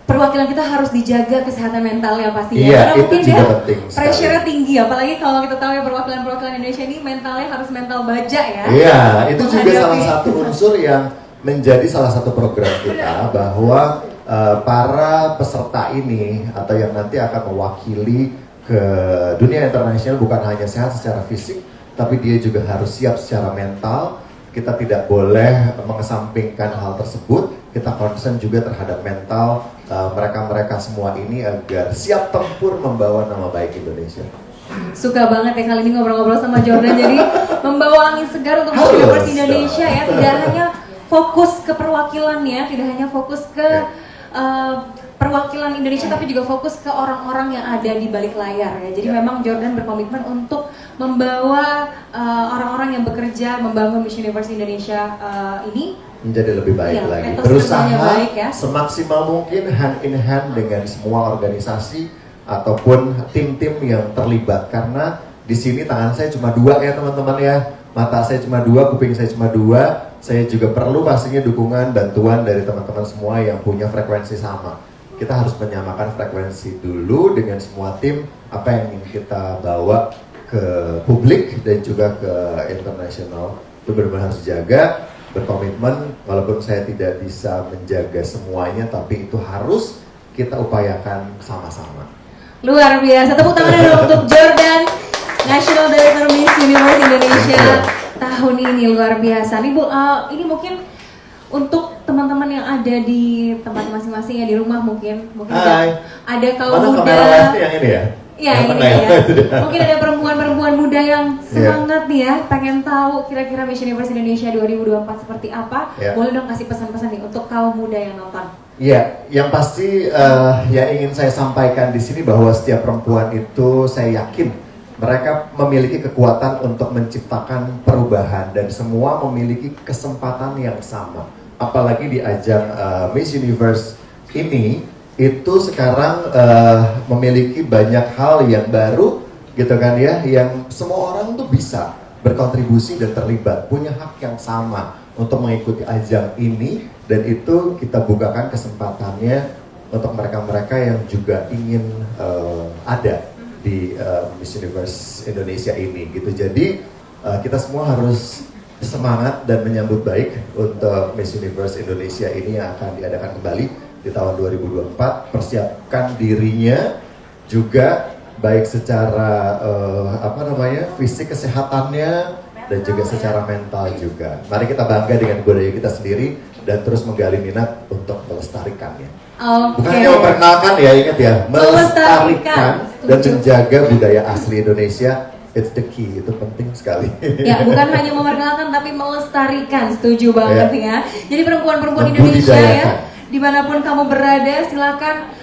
[SPEAKER 3] perwakilan kita harus dijaga kesehatan mentalnya pastinya.
[SPEAKER 4] Iya,
[SPEAKER 3] Karena
[SPEAKER 4] itu
[SPEAKER 3] mungkin
[SPEAKER 4] juga
[SPEAKER 3] dia
[SPEAKER 4] penting sekali.
[SPEAKER 3] pressure-nya tinggi, apalagi kalau kita tahu ya perwakilan Indonesia ini mentalnya harus mental baja ya.
[SPEAKER 4] Iya, itu juga
[SPEAKER 3] Menghadapi.
[SPEAKER 4] salah satu unsur yang menjadi salah satu program kita, bahwa para peserta ini atau yang nanti akan mewakili ke dunia internasional bukan hanya sehat secara fisik, tapi dia juga harus siap secara mental. Kita tidak boleh mengesampingkan hal tersebut. Kita concern juga terhadap mental mereka-mereka semua ini agar siap tempur membawa nama baik Indonesia.
[SPEAKER 3] Suka banget ya kali ini ngobrol-ngobrol sama Jordan, jadi membawa angin segar untuk Miss Universe Indonesia ya. Tidak hanya fokus ke perwakilannya, tidak hanya fokus ke perwakilan Indonesia, tapi juga fokus ke orang-orang yang ada di balik layar ya. Jadi memang Jordan berkomitmen untuk membawa orang-orang yang bekerja membangun Miss Universe Indonesia ini
[SPEAKER 4] menjadi lebih baik
[SPEAKER 3] Iya,
[SPEAKER 4] lagi.
[SPEAKER 3] etos
[SPEAKER 4] Berusaha
[SPEAKER 3] kerjanya baik ya.
[SPEAKER 4] semaksimal mungkin hand in hand dengan semua organisasi ataupun tim-tim yang terlibat, karena di sini tangan saya cuma dua ya teman-teman ya, mata saya cuma dua, kuping saya cuma dua. Saya juga perlu pastinya dukungan, bantuan dari teman-teman semua yang punya frekuensi sama. Kita harus menyamakan frekuensi dulu dengan semua tim, apa yang ingin kita bawa ke publik dan juga ke internasional. Itu benar-benar harus dijaga, berkomitmen, walaupun saya tidak bisa menjaga semuanya, tapi itu harus kita upayakan sama-sama.
[SPEAKER 3] luar biasa. Tepuk tangan dulu untuk Jordan, National Director Miss Universe Indonesia tahun ini, luar biasa. Nih Bu, ini mungkin untuk teman-teman yang ada di tempat masing-masing ya, di rumah mungkin
[SPEAKER 4] Hai.
[SPEAKER 3] ada kaum
[SPEAKER 4] Mana
[SPEAKER 3] muda.
[SPEAKER 4] kamera live yang ini ya?
[SPEAKER 3] Iya,
[SPEAKER 4] Yang
[SPEAKER 3] ini
[SPEAKER 4] tengah
[SPEAKER 3] ya.
[SPEAKER 4] Itu dia.
[SPEAKER 3] Mungkin ada perempuan-perempuan muda yang semangat nih ya, pengen tahu kira-kira Miss Universe Indonesia 2024 seperti apa.
[SPEAKER 4] Iya.
[SPEAKER 3] Boleh dong kasih pesan-pesan nih untuk kaum muda yang nonton.
[SPEAKER 4] Iya, yang pasti yang ingin saya sampaikan di sini bahwa setiap perempuan itu saya yakin mereka memiliki kekuatan untuk menciptakan perubahan dan semua memiliki kesempatan yang sama. Apalagi di ajang Miss Universe ini, itu sekarang memiliki banyak hal yang baru gitu kan ya, yang semua orang tuh bisa berkontribusi dan terlibat, punya hak yang sama untuk mengikuti ajang ini, dan itu kita bukakan kesempatannya untuk mereka-mereka yang juga ingin ada di Miss Universe Indonesia ini gitu. Jadi kita semua harus semangat dan menyambut baik untuk Miss Universe Indonesia ini yang akan diadakan kembali di tahun 2024. Persiapkan dirinya juga baik secara fisik kesehatannya, dan juga secara mental juga. Mari kita bangga dengan budaya kita sendiri dan terus menggali minat untuk melestarikannya.
[SPEAKER 3] Oke.
[SPEAKER 4] Bukan hanya memperkenalkan ya, ingat ya, melestarikan dan
[SPEAKER 3] Setuju.
[SPEAKER 4] menjaga budaya asli Indonesia. It's the key, itu penting sekali.
[SPEAKER 3] Ya, bukan hanya memperkenalkan tapi melestarikan. Setuju banget ya. Jadi perempuan-perempuan Indonesia ya, dimanapun kamu berada, silakan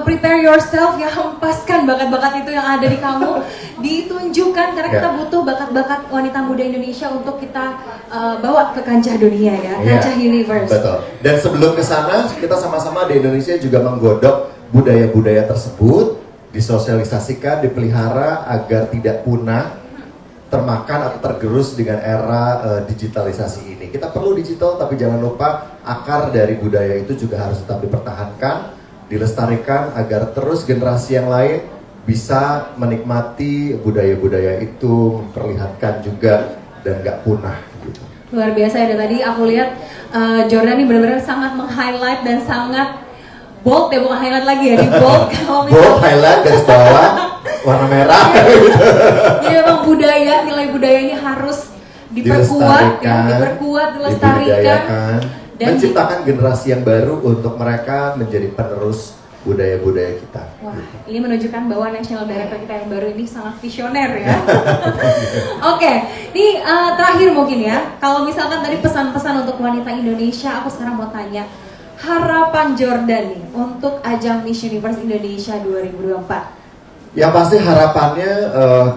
[SPEAKER 3] prepare yourself ya, hempaskan bakat-bakat itu yang ada di kamu, ditunjukkan karena kita butuh bakat-bakat wanita muda Indonesia untuk kita bawa ke kancah dunia ya, kancah universe.
[SPEAKER 4] Betul. Dan sebelum ke sana, kita sama-sama di Indonesia juga menggodok budaya-budaya tersebut, disosialisasikan, dipelihara agar tidak punah, termakan atau tergerus dengan era digitalisasi ini. Kita perlu digital, tapi jangan lupa akar dari budaya itu juga harus tetap dipertahankan, dilestarikan agar terus generasi yang lain bisa menikmati budaya-budaya itu, memperlihatkan juga dan nggak punah gitu.
[SPEAKER 3] Luar biasa ya, tadi aku lihat Jordan ini benar-benar sangat meng-highlight dan sangat bold ya, bukan highlight lagi ya, di bold. Kalau
[SPEAKER 4] Bold, highlight, garis bawah, warna merah.
[SPEAKER 3] Jadi memang budaya, nilai budaya ini harus diperkuat, ya, diperkuat, dilestarikan.
[SPEAKER 4] dibudidayakan,
[SPEAKER 3] Dan
[SPEAKER 4] menciptakan generasi yang baru untuk mereka menjadi penerus budaya-budaya kita.
[SPEAKER 3] Wah, ini menunjukkan bahwa National Director kita yang baru ini sangat visioner ya. Oke, ini terakhir mungkin ya. Kalau misalkan tadi pesan-pesan untuk wanita Indonesia, aku sekarang mau tanya harapan Jordan nih untuk ajang Miss Universe Indonesia 2024.
[SPEAKER 4] Yang pasti harapannya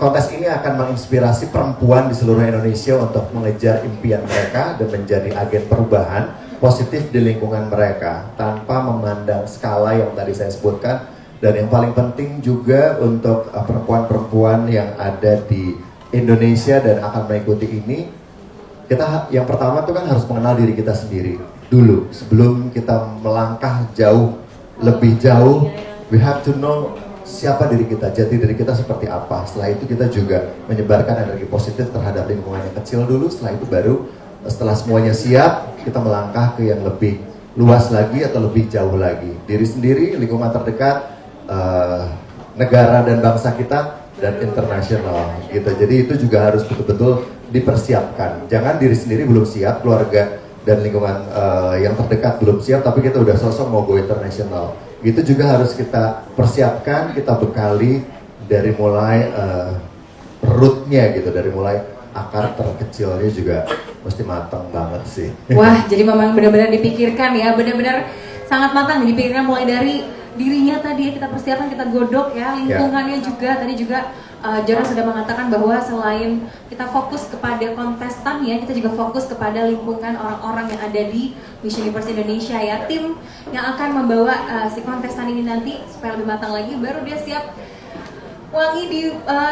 [SPEAKER 4] kontes ini akan menginspirasi perempuan di seluruh Indonesia untuk mengejar impian mereka dan menjadi agen perubahan positif di lingkungan mereka tanpa memandang skala yang tadi saya sebutkan. Dan yang paling penting juga untuk perempuan-perempuan yang ada di Indonesia dan akan mengikuti ini, kita yang pertama itu kan harus mengenal diri kita sendiri dulu sebelum kita melangkah jauh lebih jauh. We have to know siapa diri kita, jati diri kita seperti apa. Setelah itu kita juga menyebarkan energi positif terhadap lingkungan yang kecil dulu. Setelah itu baru setelah semuanya siap, kita melangkah ke yang lebih luas lagi atau lebih jauh lagi. Diri sendiri, lingkungan terdekat, negara dan bangsa kita, dan internasional gitu. Jadi itu juga harus betul-betul dipersiapkan. Jangan diri sendiri belum siap, keluarga dan lingkungan yang terdekat belum siap, tapi kita udah sosok mau go internasional. Itu juga harus kita persiapkan, kita bekali dari mulai rootnya gitu, dari mulai akar terkecilnya juga mesti matang banget sih.
[SPEAKER 3] Wah, jadi memang benar-benar dipikirkan ya, benar-benar sangat matang dipikirkan mulai dari dirinya tadi kita persiapkan, kita godok ya, lingkungannya juga. Tadi juga Jordan sudah mengatakan bahwa selain kita fokus kepada kontestan ya, kita juga fokus kepada lingkungan orang-orang yang ada di Miss Universe Indonesia ya, tim yang akan membawa si kontestan ini nanti supaya lebih matang lagi, baru dia siap wangi di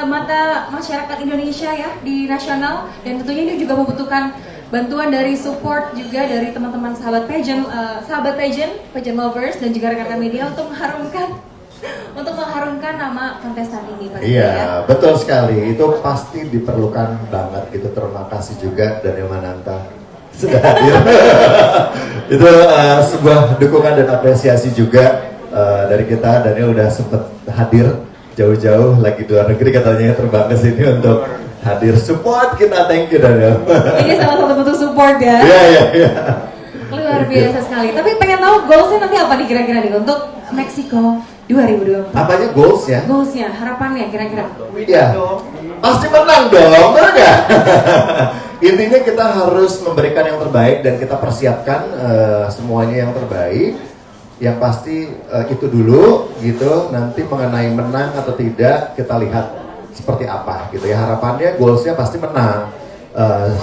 [SPEAKER 3] mata masyarakat Indonesia ya, di nasional. Dan tentunya ini juga membutuhkan bantuan dari support juga dari teman-teman sahabat pageant lovers dan juga rekan-rekan media untuk mengharumkan nama kontestan ini pasti.
[SPEAKER 4] Iya,
[SPEAKER 3] ya.
[SPEAKER 4] betul sekali. Itu pasti diperlukan banget gitu. Terima kasih juga Daniel Mananta sudah hadir. Itu sebuah dukungan dan apresiasi juga dari kita. Daniel udah sempat hadir jauh-jauh lagi luar negeri katanya, terbang ke sini untuk hadir support kita. Thank you Daniel.
[SPEAKER 3] Ini salah satu bentuk support ya.
[SPEAKER 4] Iya.
[SPEAKER 3] Luar biasa sekali. Tapi pengen tahu goalsnya nanti apa nih kira-kira nih untuk Meksiko 2024?
[SPEAKER 4] Apanya goalsnya?
[SPEAKER 3] Goalsnya, harapannya kira-kira?
[SPEAKER 4] Iya, pasti menang dong, benar nggak? Intinya kita harus memberikan yang terbaik dan kita persiapkan semuanya yang terbaik. Yang pasti itu dulu gitu. Nanti mengenai menang atau tidak kita lihat seperti apa gitu ya. Harapannya goalsnya pasti menang.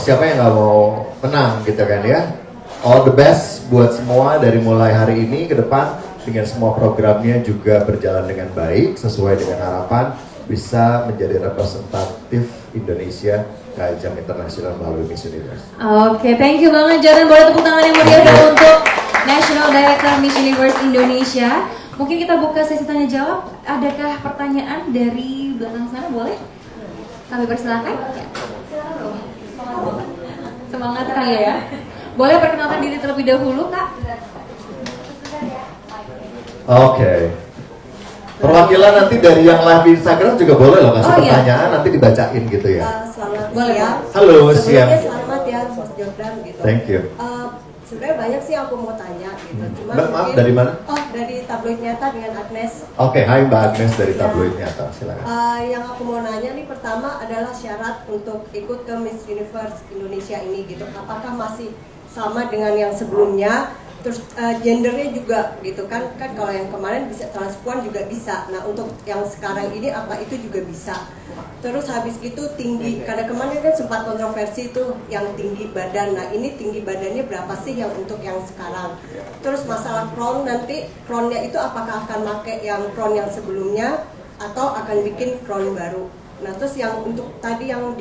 [SPEAKER 4] Siapa yang nggak mau menang gitu kan ya. All the best buat semua dari mulai hari ini ke depan, dengan semua programnya juga berjalan dengan baik sesuai dengan harapan, bisa menjadi representatif Indonesia ke ajang internasional melalui Miss Universe.
[SPEAKER 3] Oke, thank you banget Jordan. Boleh tepuk tangan yang meriah dong untuk National Director Miss Universe Indonesia. Mungkin kita buka sesi tanya jawab. Adakah pertanyaan dari belakang sana? Boleh? Kami persilakan. Semangat sekali ya. Boleh perkenalkan diri terlebih dahulu, Kak?
[SPEAKER 4] Oke. Perwakilan nanti dari yang live di Instagram juga boleh loh kasih
[SPEAKER 3] Oh, iya.
[SPEAKER 4] pertanyaan, nanti dibacain gitu ya.
[SPEAKER 5] Selamat
[SPEAKER 3] Boleh,
[SPEAKER 5] siang.
[SPEAKER 4] Halo,
[SPEAKER 5] Sebelumnya
[SPEAKER 4] siang.
[SPEAKER 5] selamat ya Mas Jordan gitu.
[SPEAKER 4] Thank you.
[SPEAKER 5] Sebenarnya banyak sih aku mau tanya gitu. Cuma
[SPEAKER 4] Mbak, maaf,
[SPEAKER 5] mungkin-
[SPEAKER 4] dari mana?
[SPEAKER 5] Oh, dari Tabloid Nyata dengan Agnes.
[SPEAKER 4] Oke, hai Mbak Agnes dari
[SPEAKER 5] Ya.
[SPEAKER 4] Tabloid Nyata, silakan.
[SPEAKER 5] Yang aku mau nanya nih pertama adalah syarat untuk ikut ke Miss Universe Indonesia ini gitu. Apakah masih sama dengan yang sebelumnya? Terus gendernya juga gitu kan kalau yang kemarin bisa transpuan juga bisa. Nah untuk yang sekarang ini apa itu juga bisa. Terus habis itu tinggi, karena kemarin kan sempat kontroversi tuh yang tinggi badan. Nah ini tinggi badannya berapa sih yang untuk yang sekarang? Terus masalah crown nanti crownnya itu apakah akan pakai yang crown yang sebelumnya atau akan bikin crown baru? Nah terus yang untuk tadi yang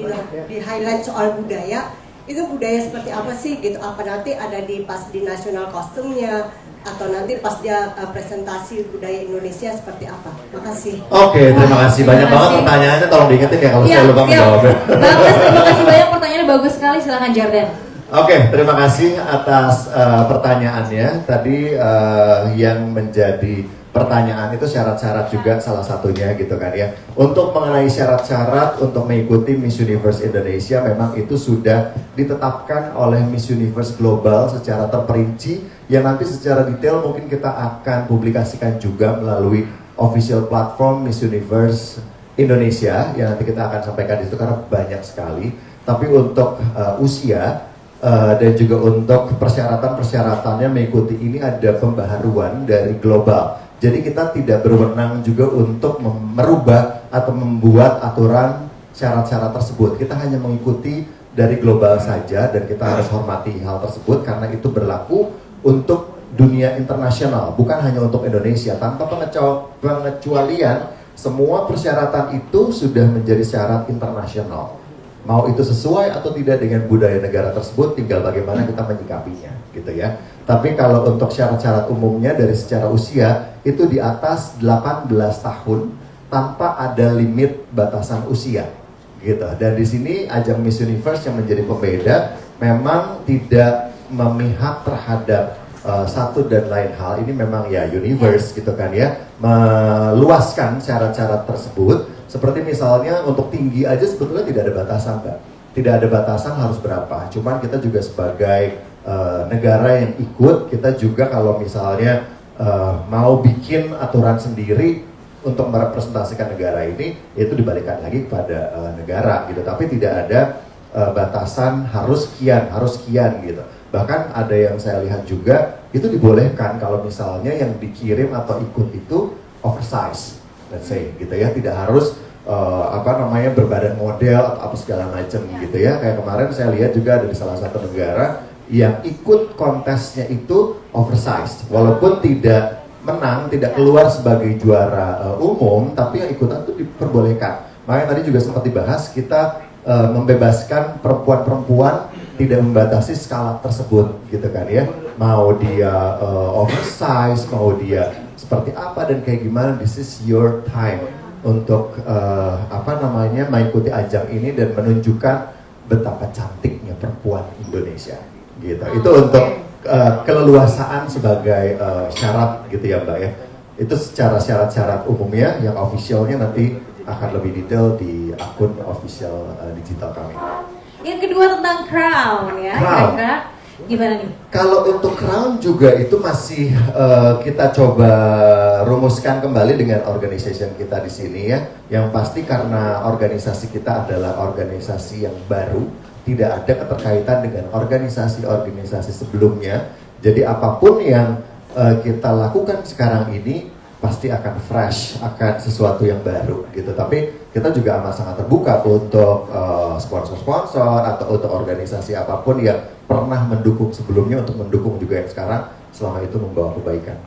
[SPEAKER 5] di highlight soal budaya, itu budaya seperti apa sih gitu? Apa nanti ada pas di national costume-nya atau nanti pas dia presentasi budaya Indonesia seperti apa? Makasih.
[SPEAKER 4] Oke, terima kasih. Banyak
[SPEAKER 3] Terima
[SPEAKER 4] banget
[SPEAKER 3] kasih.
[SPEAKER 4] pertanyaannya, tolong diingetin ya kalau
[SPEAKER 3] Iya,
[SPEAKER 4] saya lupa
[SPEAKER 3] siap.
[SPEAKER 4] menjawabnya.
[SPEAKER 3] Bagus, terima kasih banyak, pertanyaannya bagus sekali. Silakan Jordan.
[SPEAKER 4] Oke, terima kasih atas pertanyaannya. Tadi yang menjadi pertanyaan itu syarat-syarat juga salah satunya gitu kan ya. Untuk mengenai syarat-syarat untuk mengikuti Miss Universe Indonesia memang itu sudah ditetapkan oleh Miss Universe Global secara terperinci yang nanti secara detail mungkin kita akan publikasikan juga melalui official platform Miss Universe Indonesia yang nanti kita akan sampaikan di situ karena banyak sekali. Tapi untuk usia dan juga untuk persyaratan-persyaratannya mengikuti ini ada pembaharuan dari global. Jadi kita tidak berwenang juga untuk merubah atau membuat aturan syarat-syarat tersebut. Kita hanya mengikuti dari global saja dan kita harus hormati hal tersebut karena itu berlaku untuk dunia internasional, bukan hanya untuk Indonesia. Tanpa pengecualian, semua persyaratan itu sudah menjadi syarat internasional. Mau itu sesuai atau tidak dengan budaya negara tersebut, tinggal bagaimana kita menyikapinya, gitu ya. Tapi kalau untuk syarat-syarat umumnya dari secara usia, itu di atas 18 tahun tanpa ada limit batasan usia, gitu. Dan di sini ajang Miss Universe yang menjadi pembeda memang tidak memihak terhadap satu dan lain hal. Ini memang ya universe gitu kan ya, meluaskan syarat-syarat tersebut. Seperti misalnya untuk tinggi aja sebetulnya tidak ada batasan, Mbak. Tidak ada batasan harus berapa. Cuman kita juga sebagai negara yang ikut, kita juga kalau misalnya mau bikin aturan sendiri untuk merepresentasikan negara ini, itu dibalikan lagi kepada negara gitu. Tapi tidak ada batasan harus sekian gitu. Bahkan ada yang saya lihat juga itu dibolehkan kalau misalnya yang dikirim atau ikut itu oversize, let's say gitu ya, tidak harus berbadan model atau apa segala macam gitu ya. Kayak kemarin saya lihat juga ada di salah satu negara yang ikut kontesnya itu oversize, walaupun tidak menang, tidak keluar sebagai juara umum, tapi yang ikutan itu diperbolehkan. Makanya tadi juga sempat dibahas, kita membebaskan perempuan-perempuan, tidak membatasi skala tersebut gitu kan ya. Mau dia oversize, mau dia seperti apa dan kayak gimana, this is your time untuk mengikuti ajang ini dan menunjukkan betapa cantiknya perempuan Indonesia gitu. Itu untuk keleluasaan sebagai syarat gitu ya Mbak ya. Itu secara syarat-syarat umumnya, yang officialnya nanti akan lebih detail di akun official digital kami.
[SPEAKER 3] Yang kedua tentang crown ya,
[SPEAKER 4] Crown.
[SPEAKER 3] kira-kira gimana nih?
[SPEAKER 4] Kalau untuk crown juga itu masih kita coba rumuskan kembali dengan organization kita di sini ya. Yang pasti karena organisasi kita adalah organisasi yang baru, tidak ada keterkaitan dengan organisasi-organisasi sebelumnya. Jadi apapun yang kita lakukan sekarang ini pasti akan fresh, akan sesuatu yang baru gitu. Tapi kita juga amat sangat terbuka untuk sponsor-sponsor atau untuk organisasi apapun yang pernah mendukung sebelumnya untuk mendukung juga yang sekarang, selama itu membawa kebaikan.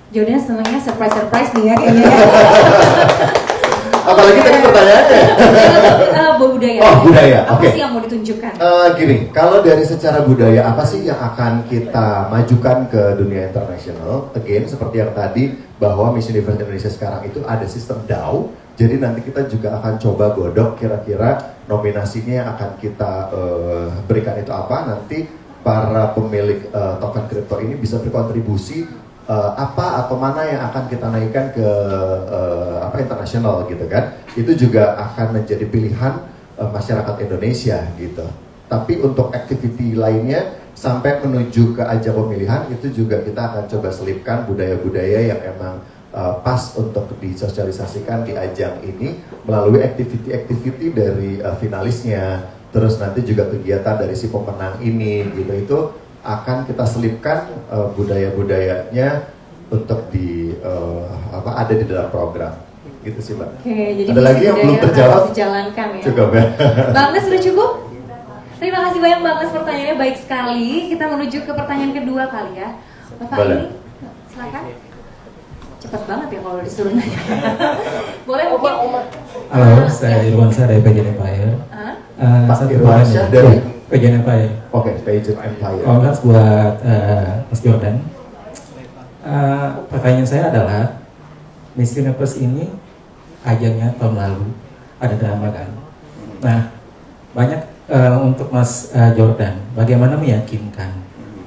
[SPEAKER 3] Jordan senangnya surprise nih ya kayaknya.
[SPEAKER 4] Apalagi tadi pertanyaannya.
[SPEAKER 3] Budaya.
[SPEAKER 4] Oh, budaya,
[SPEAKER 3] Apa
[SPEAKER 4] oke.
[SPEAKER 3] sih yang mau ditunjukkan?
[SPEAKER 4] Gini, kalau dari secara budaya apa sih yang akan kita majukan ke dunia internasional? Again, seperti yang tadi bahwa Miss Universe Indonesia sekarang itu ada sistem DAO. Jadi nanti kita juga akan coba godok kira-kira nominasinya yang akan kita berikan itu apa. Nanti para pemilik token kripto ini bisa berkontribusi apa atau mana yang akan kita naikkan ke internasional gitu kan, itu juga akan menjadi pilihan masyarakat Indonesia gitu. Tapi untuk activity lainnya sampai menuju ke ajang pemilihan itu juga kita akan coba selipkan budaya-budaya yang emang pas untuk disosialisasikan di ajang ini melalui activity-activity dari finalisnya, terus nanti juga kegiatan dari si pemenang ini gitu, itu akan kita selipkan budaya-budayanya untuk ada di dalam program gitu sih Mbak.
[SPEAKER 3] Oke, jadi
[SPEAKER 4] ada lagi yang belum terjawab?
[SPEAKER 3] Dijalankan ya.
[SPEAKER 4] Cukup ya.
[SPEAKER 3] Bang Nes sudah cukup? Terima kasih banyak Bang Nes, pertanyaannya baik sekali. Kita menuju ke pertanyaan kedua kali ya. Bapak
[SPEAKER 4] Boleh.
[SPEAKER 3] ini, silakan. Cepat banget ya kalau disuruh nanya. Boleh mungkin?
[SPEAKER 6] Halo, saya Irwansyah dari Pageant Empire.
[SPEAKER 4] Pak
[SPEAKER 6] Satu
[SPEAKER 4] Irwansyah
[SPEAKER 6] pertanyaan.
[SPEAKER 4] dari
[SPEAKER 6] Pageant Empire.
[SPEAKER 4] Oke, Pageant Empire.
[SPEAKER 6] Congrats buat Mas Jordan. Pertanyaan saya adalah, Miss Universe ini ajangnya tahun lalu ada drama kan. Nah, banyak untuk Mas Jordan, bagaimana meyakinkan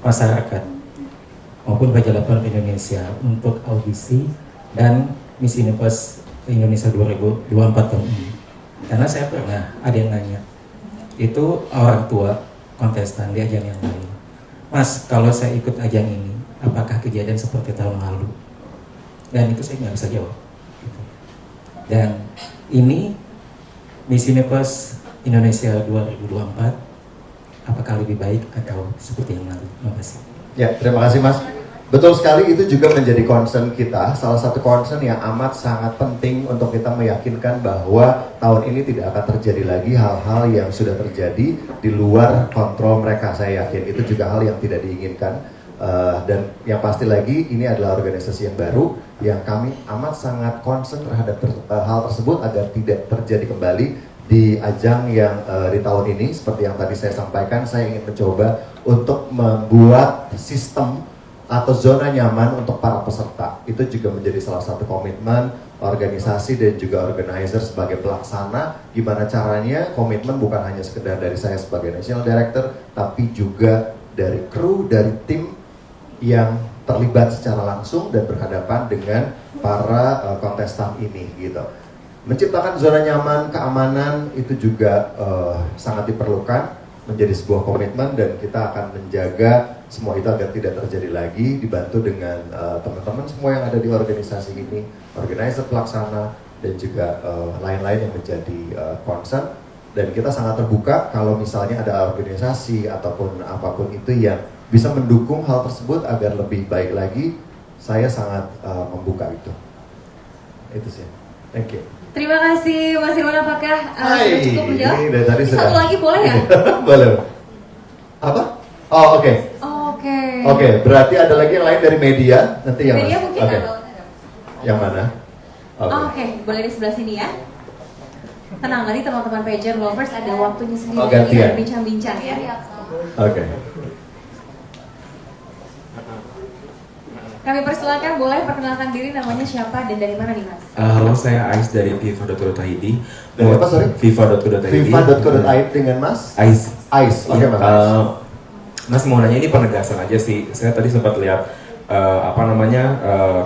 [SPEAKER 6] masyarakat maupun pejabat Indonesia untuk audisi dan Miss Universe Indonesia 2024 tahun ini? Karena saya pernah ada yang nanya, itu orang tua kontestan di ajang yang lain, Mas, kalau saya ikut ajang ini, apakah kejadian seperti tahun lalu? Dan itu saya nggak bisa jawab. Dan ini Miss Universe Indonesia 2024, apakah lebih baik atau seperti yang lalu? Terima kasih.
[SPEAKER 4] Ya, terima kasih Mas. Betul sekali, itu juga menjadi concern kita. Salah satu concern yang amat sangat penting untuk kita meyakinkan bahwa tahun ini tidak akan terjadi lagi hal-hal yang sudah terjadi di luar kontrol mereka. Saya yakin itu juga hal yang tidak diinginkan. Dan yang pasti lagi, ini adalah organisasi yang baru yang kami amat sangat concern terhadap hal tersebut agar tidak terjadi kembali di ajang yang di tahun ini. Seperti yang tadi saya sampaikan, saya ingin mencoba untuk membuat sistem atau zona nyaman untuk para peserta. Itu juga menjadi salah satu komitmen organisasi dan juga organizer sebagai pelaksana. Gimana caranya komitmen bukan hanya sekedar dari saya sebagai National Director, tapi juga dari kru, dari tim yang terlibat secara langsung dan berhadapan dengan para kontestan ini gitu. Menciptakan zona nyaman, keamanan itu juga sangat diperlukan, menjadi sebuah komitmen, dan kita akan menjaga semua itu agar tidak terjadi lagi, dibantu dengan teman-teman semua yang ada di organisasi ini, organizer, pelaksana, dan juga lain-lain yang menjadi concern. Dan kita sangat terbuka kalau misalnya ada organisasi ataupun apapun itu yang bisa mendukung hal tersebut agar lebih baik lagi, saya sangat membuka itu. Itu sih. Thank you.
[SPEAKER 3] Terima kasih Mas Irwan, apakah sudah cukup menjawab?
[SPEAKER 4] Ini dari tadi
[SPEAKER 3] Satu lagi boleh ya?
[SPEAKER 4] Boleh. Apa? Oh, oke.
[SPEAKER 3] Oke.
[SPEAKER 4] Oke, berarti ada lagi yang lain dari media nanti yang
[SPEAKER 3] Media
[SPEAKER 4] Mas?
[SPEAKER 3] mungkin
[SPEAKER 4] Oke.
[SPEAKER 3] atau?
[SPEAKER 4] Yang mana?
[SPEAKER 3] Oke, boleh di sebelah sini ya. Tenang, nanti teman-teman pageant lovers ada waktunya sendiri
[SPEAKER 4] Oh, gantian.
[SPEAKER 3] bincang-bincang ya.
[SPEAKER 4] Oke.
[SPEAKER 3] Kami persilakan, boleh perkenalkan diri, namanya siapa dan dari mana nih Mas?
[SPEAKER 7] Halo, saya Ais dari FIFA.co.id.
[SPEAKER 4] Dari apa, sorry?
[SPEAKER 7] FIFA.co.id.
[SPEAKER 4] FIFA.co.id dengan Mas?
[SPEAKER 7] Ais.
[SPEAKER 4] Ais, oke
[SPEAKER 7] Iya,
[SPEAKER 4] Mas.
[SPEAKER 7] Mas mau nanya, ini penegasan aja sih. Saya tadi sempat lihat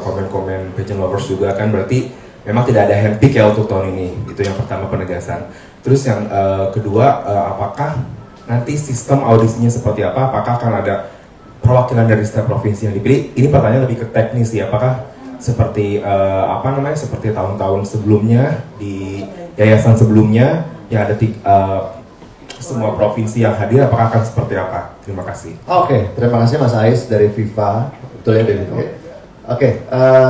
[SPEAKER 7] komen-komen pageant lovers juga kan, berarti memang tidak ada handpick ya untuk tahun ini. Itu yang pertama, penegasan. Terus yang kedua, apakah nanti sistem audisinya seperti apa? Apakah akan ada perwakilan dari setiap provinsi yang dipilih? Ini pertanyaan lebih ke teknis sih. Apakah seperti seperti tahun-tahun sebelumnya di yayasan sebelumnya yang ada semua provinsi yang hadir, apakah akan seperti apa? Terima kasih.
[SPEAKER 4] Oke, terima kasih Mas Ais dari FIFA. Betul ya dari FIFA? Oke,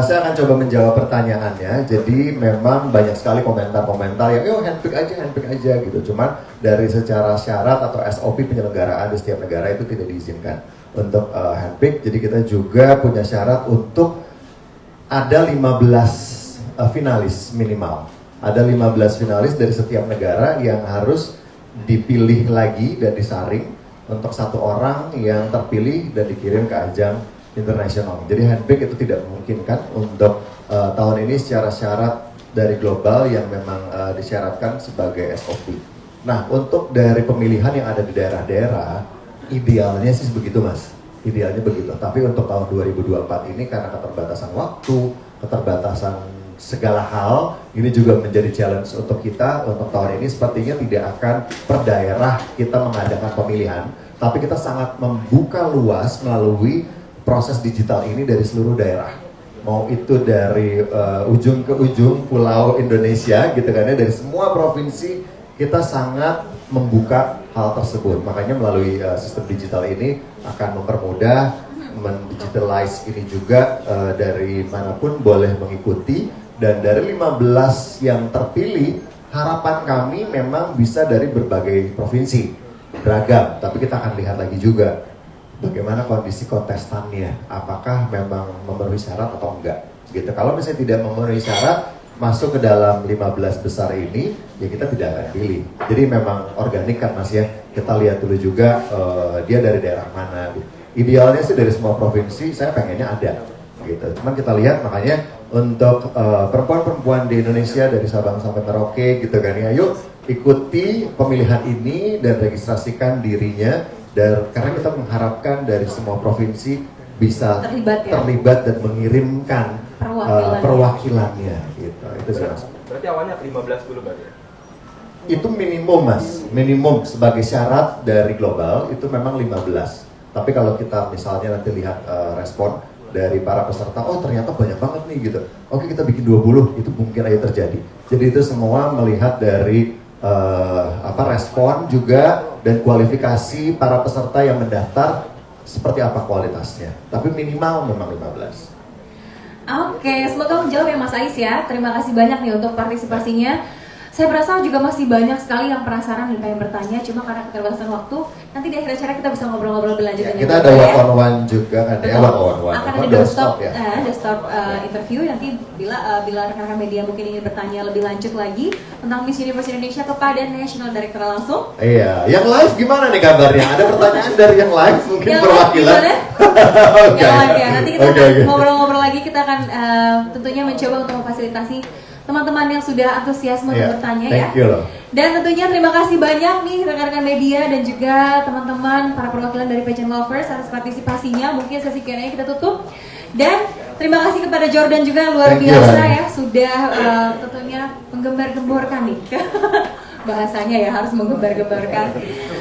[SPEAKER 4] saya akan coba menjawab pertanyaannya. Jadi memang banyak sekali komentar-komentar yang handpick aja gitu. Cuman dari secara syarat atau SOP penyelenggaraan di setiap negara itu tidak diizinkan untuk handpick. Jadi kita juga punya syarat untuk ada 15 finalis minimal. Ada 15 finalis dari setiap negara yang harus dipilih lagi dan disaring untuk satu orang yang terpilih dan dikirim ke ajang internasional. Jadi handpick itu tidak memungkinkan untuk tahun ini secara syarat dari global yang memang disyaratkan sebagai SOP. Nah, untuk dari pemilihan yang ada di daerah-daerah, idealnya sih begitu Mas. idealnya begitu. Tapi untuk tahun 2024 ini karena keterbatasan waktu, keterbatasan segala hal, ini juga menjadi challenge untuk kita. Untuk tahun ini sepertinya tidak akan per daerah kita mengadakan pemilihan, tapi kita sangat membuka luas melalui proses digital ini dari seluruh daerah. Mau itu dari ujung ke ujung pulau Indonesia gitu kan ya, dari semua provinsi kita sangat membuka hal tersebut. Makanya melalui sistem digital ini akan mempermudah, mendigitalize ini juga dari manapun boleh mengikuti. Dan dari 15 yang terpilih, harapan kami memang bisa dari berbagai provinsi, beragam. Tapi kita akan lihat lagi juga bagaimana kondisi kontestannya, apakah memang memenuhi syarat atau enggak gitu. Kalau misalnya tidak memenuhi syarat masuk ke dalam 15 besar ini, ya kita tidak akan pilih. Jadi memang organik kan Mas ya, kita lihat dulu juga dia dari daerah mana gitu. Idealnya sih dari semua provinsi, saya pengennya ada gitu. Cuman kita lihat, makanya untuk perempuan-perempuan di Indonesia dari Sabang sampai Merauke gitu kan ya, yuk ikuti pemilihan ini dan registrasikan dirinya. Dan karena kita mengharapkan dari semua provinsi bisa terlibat dan mengirimkan perwakilannya gitu. Itu sih Mas.
[SPEAKER 7] Berarti awalnya 15 dulu berarti ya?
[SPEAKER 4] Itu minimum Mas, minimum sebagai syarat dari global itu memang 15. Tapi kalau kita misalnya nanti lihat respon dari para peserta, oh ternyata banyak banget nih gitu. Oke kita bikin 20, itu mungkin aja terjadi. Jadi itu semua melihat dari respon juga dan kualifikasi para peserta yang mendaftar seperti apa kualitasnya. Tapi minimal memang 15.
[SPEAKER 3] Oke, semoga menjawab ya Mas Ais ya. Terima kasih banyak nih untuk partisipasinya. Saya berasa juga masih banyak sekali yang penasaran dan pengen bertanya, cuma karena keterbatasan waktu, nanti di akhir acara kita bisa ngobrol-ngobrol lebih lanjut dengan
[SPEAKER 4] Kita ada one on one juga kan ya, one on one.
[SPEAKER 3] Akan ada doorstop interview nanti bila rekan-rekan media mungkin ingin bertanya lebih lanjut lagi tentang Miss Universe Indonesia kepada National Director langsung.
[SPEAKER 4] Iya, yang live gimana nih kabarnya? Ada pertanyaan dari yang live mungkin
[SPEAKER 3] Yang
[SPEAKER 4] perwakilan?
[SPEAKER 3] Yang live ya, nanti kita akan ngobrol-ngobrol lagi, kita akan tentunya mencoba untuk memfasilitasi teman-teman yang sudah antusiasme untuk bertanya ya. Dan tentunya terima kasih banyak nih rekan-rekan media dan juga teman-teman para perwakilan dari Pageant Lovers atas partisipasinya. Mungkin sesi Q&A kita tutup. Dan terima kasih kepada Jordan juga luar biasa ya, sudah tentunya menggembar-gemborkan nih. Bahasanya ya harus menggembar-gemborkan.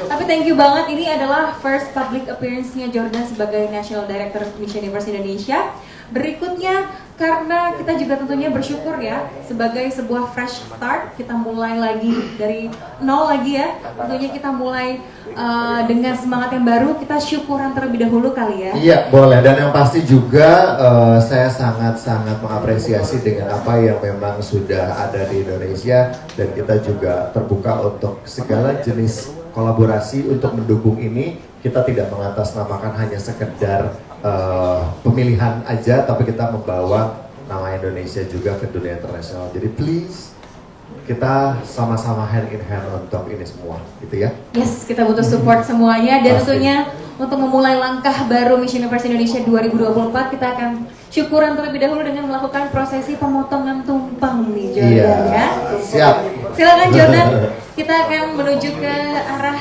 [SPEAKER 3] Tapi thank you banget, ini adalah first public appearance-nya Jordan sebagai National Director Miss Universe Indonesia. Berikutnya, karena kita juga tentunya bersyukur ya, sebagai sebuah fresh start, kita mulai lagi dari nol lagi ya. Tentunya kita mulai dengan semangat yang baru, kita syukuran terlebih dahulu kali ya.
[SPEAKER 4] Iya boleh, dan yang pasti juga saya sangat-sangat mengapresiasi dengan apa yang memang sudah ada di Indonesia. Dan kita juga terbuka untuk segala jenis kolaborasi untuk mendukung ini. Kita tidak mengatasnamakan hanya sekedar pemilihan aja, tapi kita membawa nama Indonesia juga ke dunia internasional. Jadi please, kita sama-sama hand in hand untuk ini semua, gitu ya.
[SPEAKER 3] Yes, kita butuh support semuanya. Dan tentunya untuk memulai langkah baru Miss Universe Indonesia 2024, kita akan syukuran terlebih dahulu dengan melakukan prosesi pemotongan tumpang nih Jordan ya.
[SPEAKER 4] Siap.
[SPEAKER 3] Silakan Jordan, kita akan menuju ke arah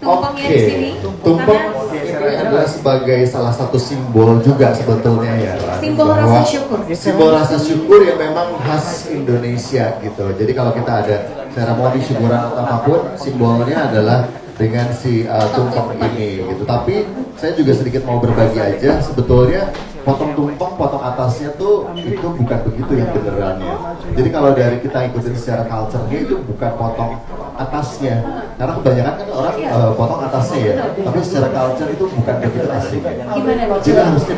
[SPEAKER 3] tumpengnya di sini.
[SPEAKER 4] Tumpeng ini adalah sebagai salah satu simbol juga sebetulnya ya.
[SPEAKER 3] Simbol rasa syukur.
[SPEAKER 4] Simbol rasa syukur yang memang khas Indonesia gitu. Jadi kalau kita ada seremoni syukuran atau apapun, simbolnya adalah dengan si tumpeng ini gitu. Tapi saya juga sedikit mau berbagi aja, sebetulnya potong tumpeng, potong atasnya tuh itu bukan begitu yang benerannya. Jadi kalau dari kita ikutin secara culture-nya itu bukan potong atasnya, karena kebanyakan kan orang potong atasnya ya, tapi secara culture itu bukan begitu aslinya. Jadi harusnya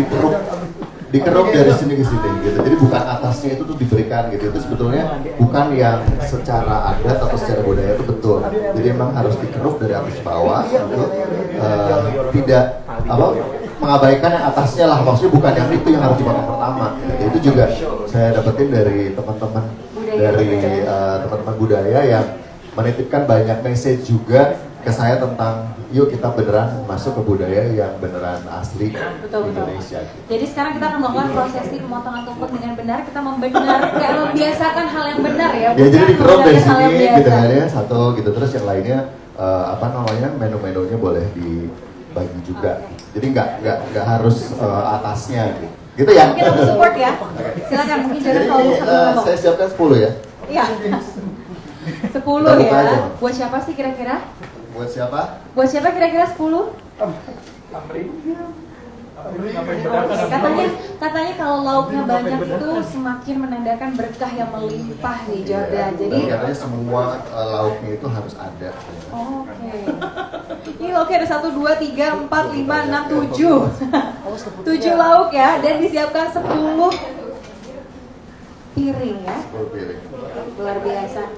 [SPEAKER 4] dikeruk dari sini ke sini gitu. Jadi bukan atasnya itu tuh diberikan gitu. Itu sebetulnya bukan yang secara adat atau secara budaya itu betul. Jadi emang harus dikeruk dari atas bawah gitu. Tidak mengabaikan yang atasnya lah, maksudnya bukan yang itu yang harus dipotong pertama. Itu juga saya dapetin dari teman-teman teman-teman budaya yang menitipkan banyak message juga ke saya tentang yuk kita beneran masuk ke budaya yang beneran asli Indonesia.
[SPEAKER 3] Jadi sekarang kita akan melakukan prosesi pemotongan tumpeng dengan benar, kita membiasakan hal yang benar ya.
[SPEAKER 4] Ya jadi dikerok dari sini gitu kan ya, satu gitu, terus yang lainnya menu-menunya boleh bagi juga. Jadi nggak harus atasnya gitu ya.
[SPEAKER 3] Mungkin aku support ya. Silakan mungkin Jordan
[SPEAKER 4] Jadi
[SPEAKER 3] kalau bisa ngomong.
[SPEAKER 4] saya siapkan 10 ya.
[SPEAKER 3] Iya. 10
[SPEAKER 4] Kita buka
[SPEAKER 3] ya.
[SPEAKER 4] aja.
[SPEAKER 3] Buat siapa sih kira-kira?
[SPEAKER 4] Buat siapa?
[SPEAKER 3] Buat siapa kira-kira 10? Katanya kalau lauknya banyak itu semakin menandakan berkah yang melimpah nih Jordan. Jadi
[SPEAKER 4] Dan katanya semua lauknya itu harus ada.
[SPEAKER 3] oke. Ini lauknya ada 1, 2, 3, 4, 5, 6, 7 7 lauk ya. Dan disiapkan 10 piring ya.
[SPEAKER 4] 10 piring.
[SPEAKER 3] Luar biasa.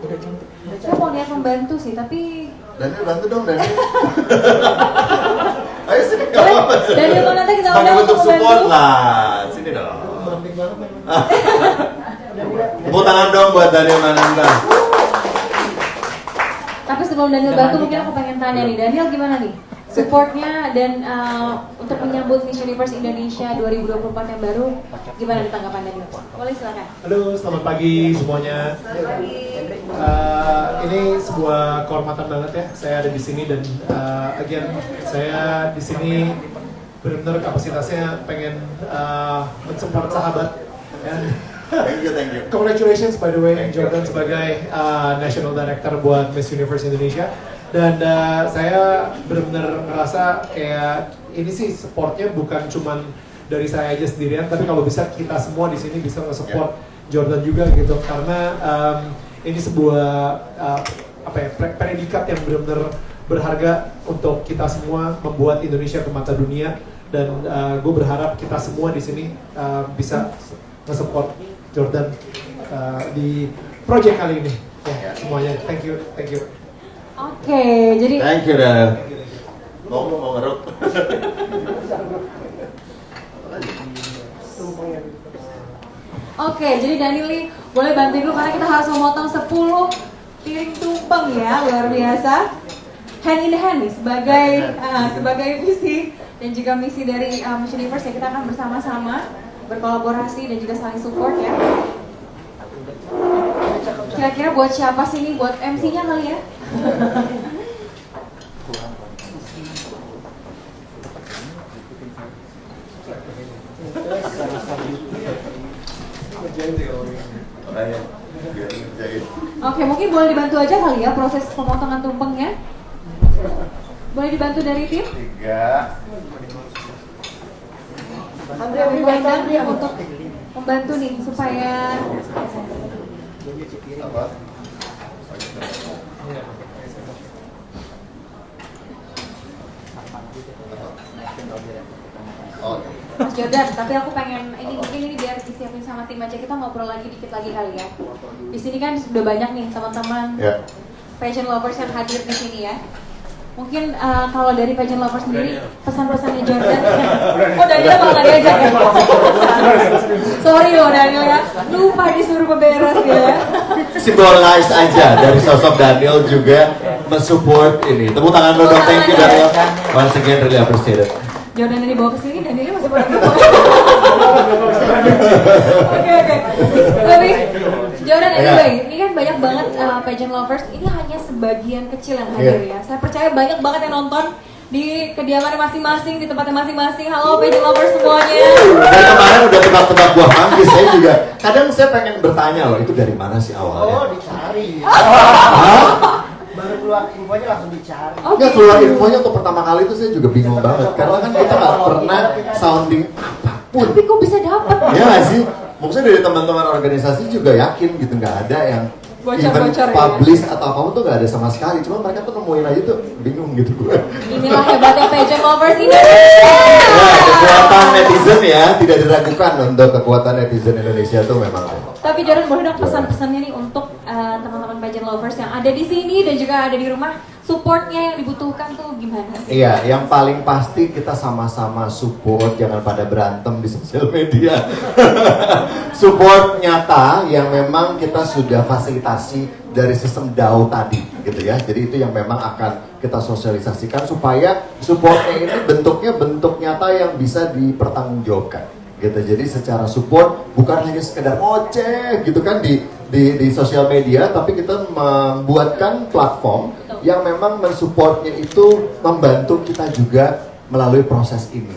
[SPEAKER 3] Saya mau lihat membantu sih, tapi
[SPEAKER 4] Daniel bantu dong Daniel. Ayo sini nggak
[SPEAKER 3] boleh.
[SPEAKER 4] apa-apa.
[SPEAKER 3] Daniel mau nanti kita
[SPEAKER 4] Sebagai
[SPEAKER 3] undang
[SPEAKER 4] bentuk
[SPEAKER 3] untuk
[SPEAKER 4] support
[SPEAKER 3] membantu.
[SPEAKER 4] lah. Sini dong.
[SPEAKER 2] Penting banget memang.
[SPEAKER 4] Tepuk tangan dong buat Daniel Mananta.
[SPEAKER 3] Tapi sebelum Daniel bantu, mungkin aku pengen tanya nih, Daniel gimana nih? Supportnya dan untuk menyambut Miss Universe Indonesia 2024 yang baru, gimana nih tanggapan Daniel? Boleh silakan.
[SPEAKER 2] Halo, selamat pagi semuanya. Ini sebuah kehormatan banget ya, saya ada di sini dan again saya di sini benar-benar kapasitasnya pengen mensupport sahabat. Ya.
[SPEAKER 4] Thank you.
[SPEAKER 2] Congratulations by the way Jordan sebagai National Director buat Miss Universe Indonesia. Dan saya benar-benar merasa kayak ini sih supportnya bukan cuman dari saya aja sendirian, tapi kalau bisa kita semua di sini bisa nge-support Jordan juga gitu, karena ini sebuah predikat yang benar-benar berharga untuk kita semua membuat Indonesia ke mata dunia, dan gue berharap kita semua di sini bisa nge-support Jordan di project kali ini ya, semuanya. Thank you.
[SPEAKER 3] Oke, jadi
[SPEAKER 4] Thank you Daniel. Mau ngeruk.
[SPEAKER 3] Oke, jadi Daniel nih boleh bantu dulu karena kita harus memotong 10 piring tumpeng ya, luar biasa. Hand in hand nih sebagai visi dan juga misi dari Miss Universe ya, kita akan bersama-sama berkolaborasi dan juga saling support ya. Kira-kira buat siapa sih nih? Buat MC-nya kali ya? Oke, mungkin boleh dibantu aja kali ya proses pemotongan tumpengnya. Boleh dibantu dari tim?
[SPEAKER 4] 3.
[SPEAKER 3] Undang untuk membantu nih supaya
[SPEAKER 4] Apa? Oh.
[SPEAKER 3] Mas Jordan, tapi aku pengen mungkin ini biar disiapin sama tim aja, kita ngobrol lagi dikit lagi kali ya. Di sini kan sudah banyak nih teman-teman pageant lovers yang hadir di sini ya. Mungkin kalau dari pageant lovers sendiri pesan-pesannya Jordan. Oh Daniel malah gak diajak ya. Sorry loh Daniel ya, lupa disuruh beberes ya.
[SPEAKER 4] Symbolize aja dari sosok Daniel juga mensupport ini. Tepuk tangan lo dong, thank you Daniel. Once again really appreciate it.
[SPEAKER 3] Jordan yang dibawa ke sini, Danielnya masih pada gitu. Oke. Tapi Jordan anyway, ini kan banyak banget pageant lovers. Ini hanya sebagian kecil yang hadir ya. Saya percaya banyak banget yang nonton di kediaman masing-masing, di tempatnya masing-masing. Halo pageant lovers semuanya.
[SPEAKER 4] Dan kemarin udah tebak-tebak buah manggis, saya juga kadang saya pengen bertanya loh, itu dari mana sih awalnya?
[SPEAKER 1] Oh, dicari. Baru keluar infonya langsung dicari.
[SPEAKER 4] Nggak, keluar infonya untuk pertama kali itu saya juga bingung banget, karena kan kita nggak pernah sounding apapun.
[SPEAKER 3] Tapi kok bisa dapat?
[SPEAKER 4] Ya nggak sih? Maksudnya dari teman-teman organisasi juga yakin gitu, nggak ada yang even
[SPEAKER 3] Bocor-bocor ya?
[SPEAKER 4] publish atau apapun tuh nggak ada sama sekali. Cuma mereka tuh nemuin aja tuh bingung gitu gue.
[SPEAKER 3] Inilah hebatnya pageant lovers Indonesia.
[SPEAKER 4] Ya, kekuatan netizen ya, tidak diragukan untuk kekuatan netizen Indonesia tuh memang ada.
[SPEAKER 3] Tapi Jordan boleh dong pesan-pesannya nih untuk teman-teman pageant lovers yang ada di sini dan juga ada di rumah, supportnya yang dibutuhkan tuh gimana sih?
[SPEAKER 4] Iya, yang paling pasti kita sama-sama support, jangan pada berantem di sosial media. Support nyata yang memang kita sudah fasilitasi dari sistem DAO tadi, gitu ya. Jadi itu yang memang akan kita sosialisasikan supaya supportnya ini bentuknya bentuk nyata yang bisa dipertanggungjawabkan. Gitu. Jadi secara support bukan hanya sekedar ngoceh gitu kan di sosial media, tapi kita membuatkan platform yang memang mensupportnya itu membantu kita juga melalui proses ini.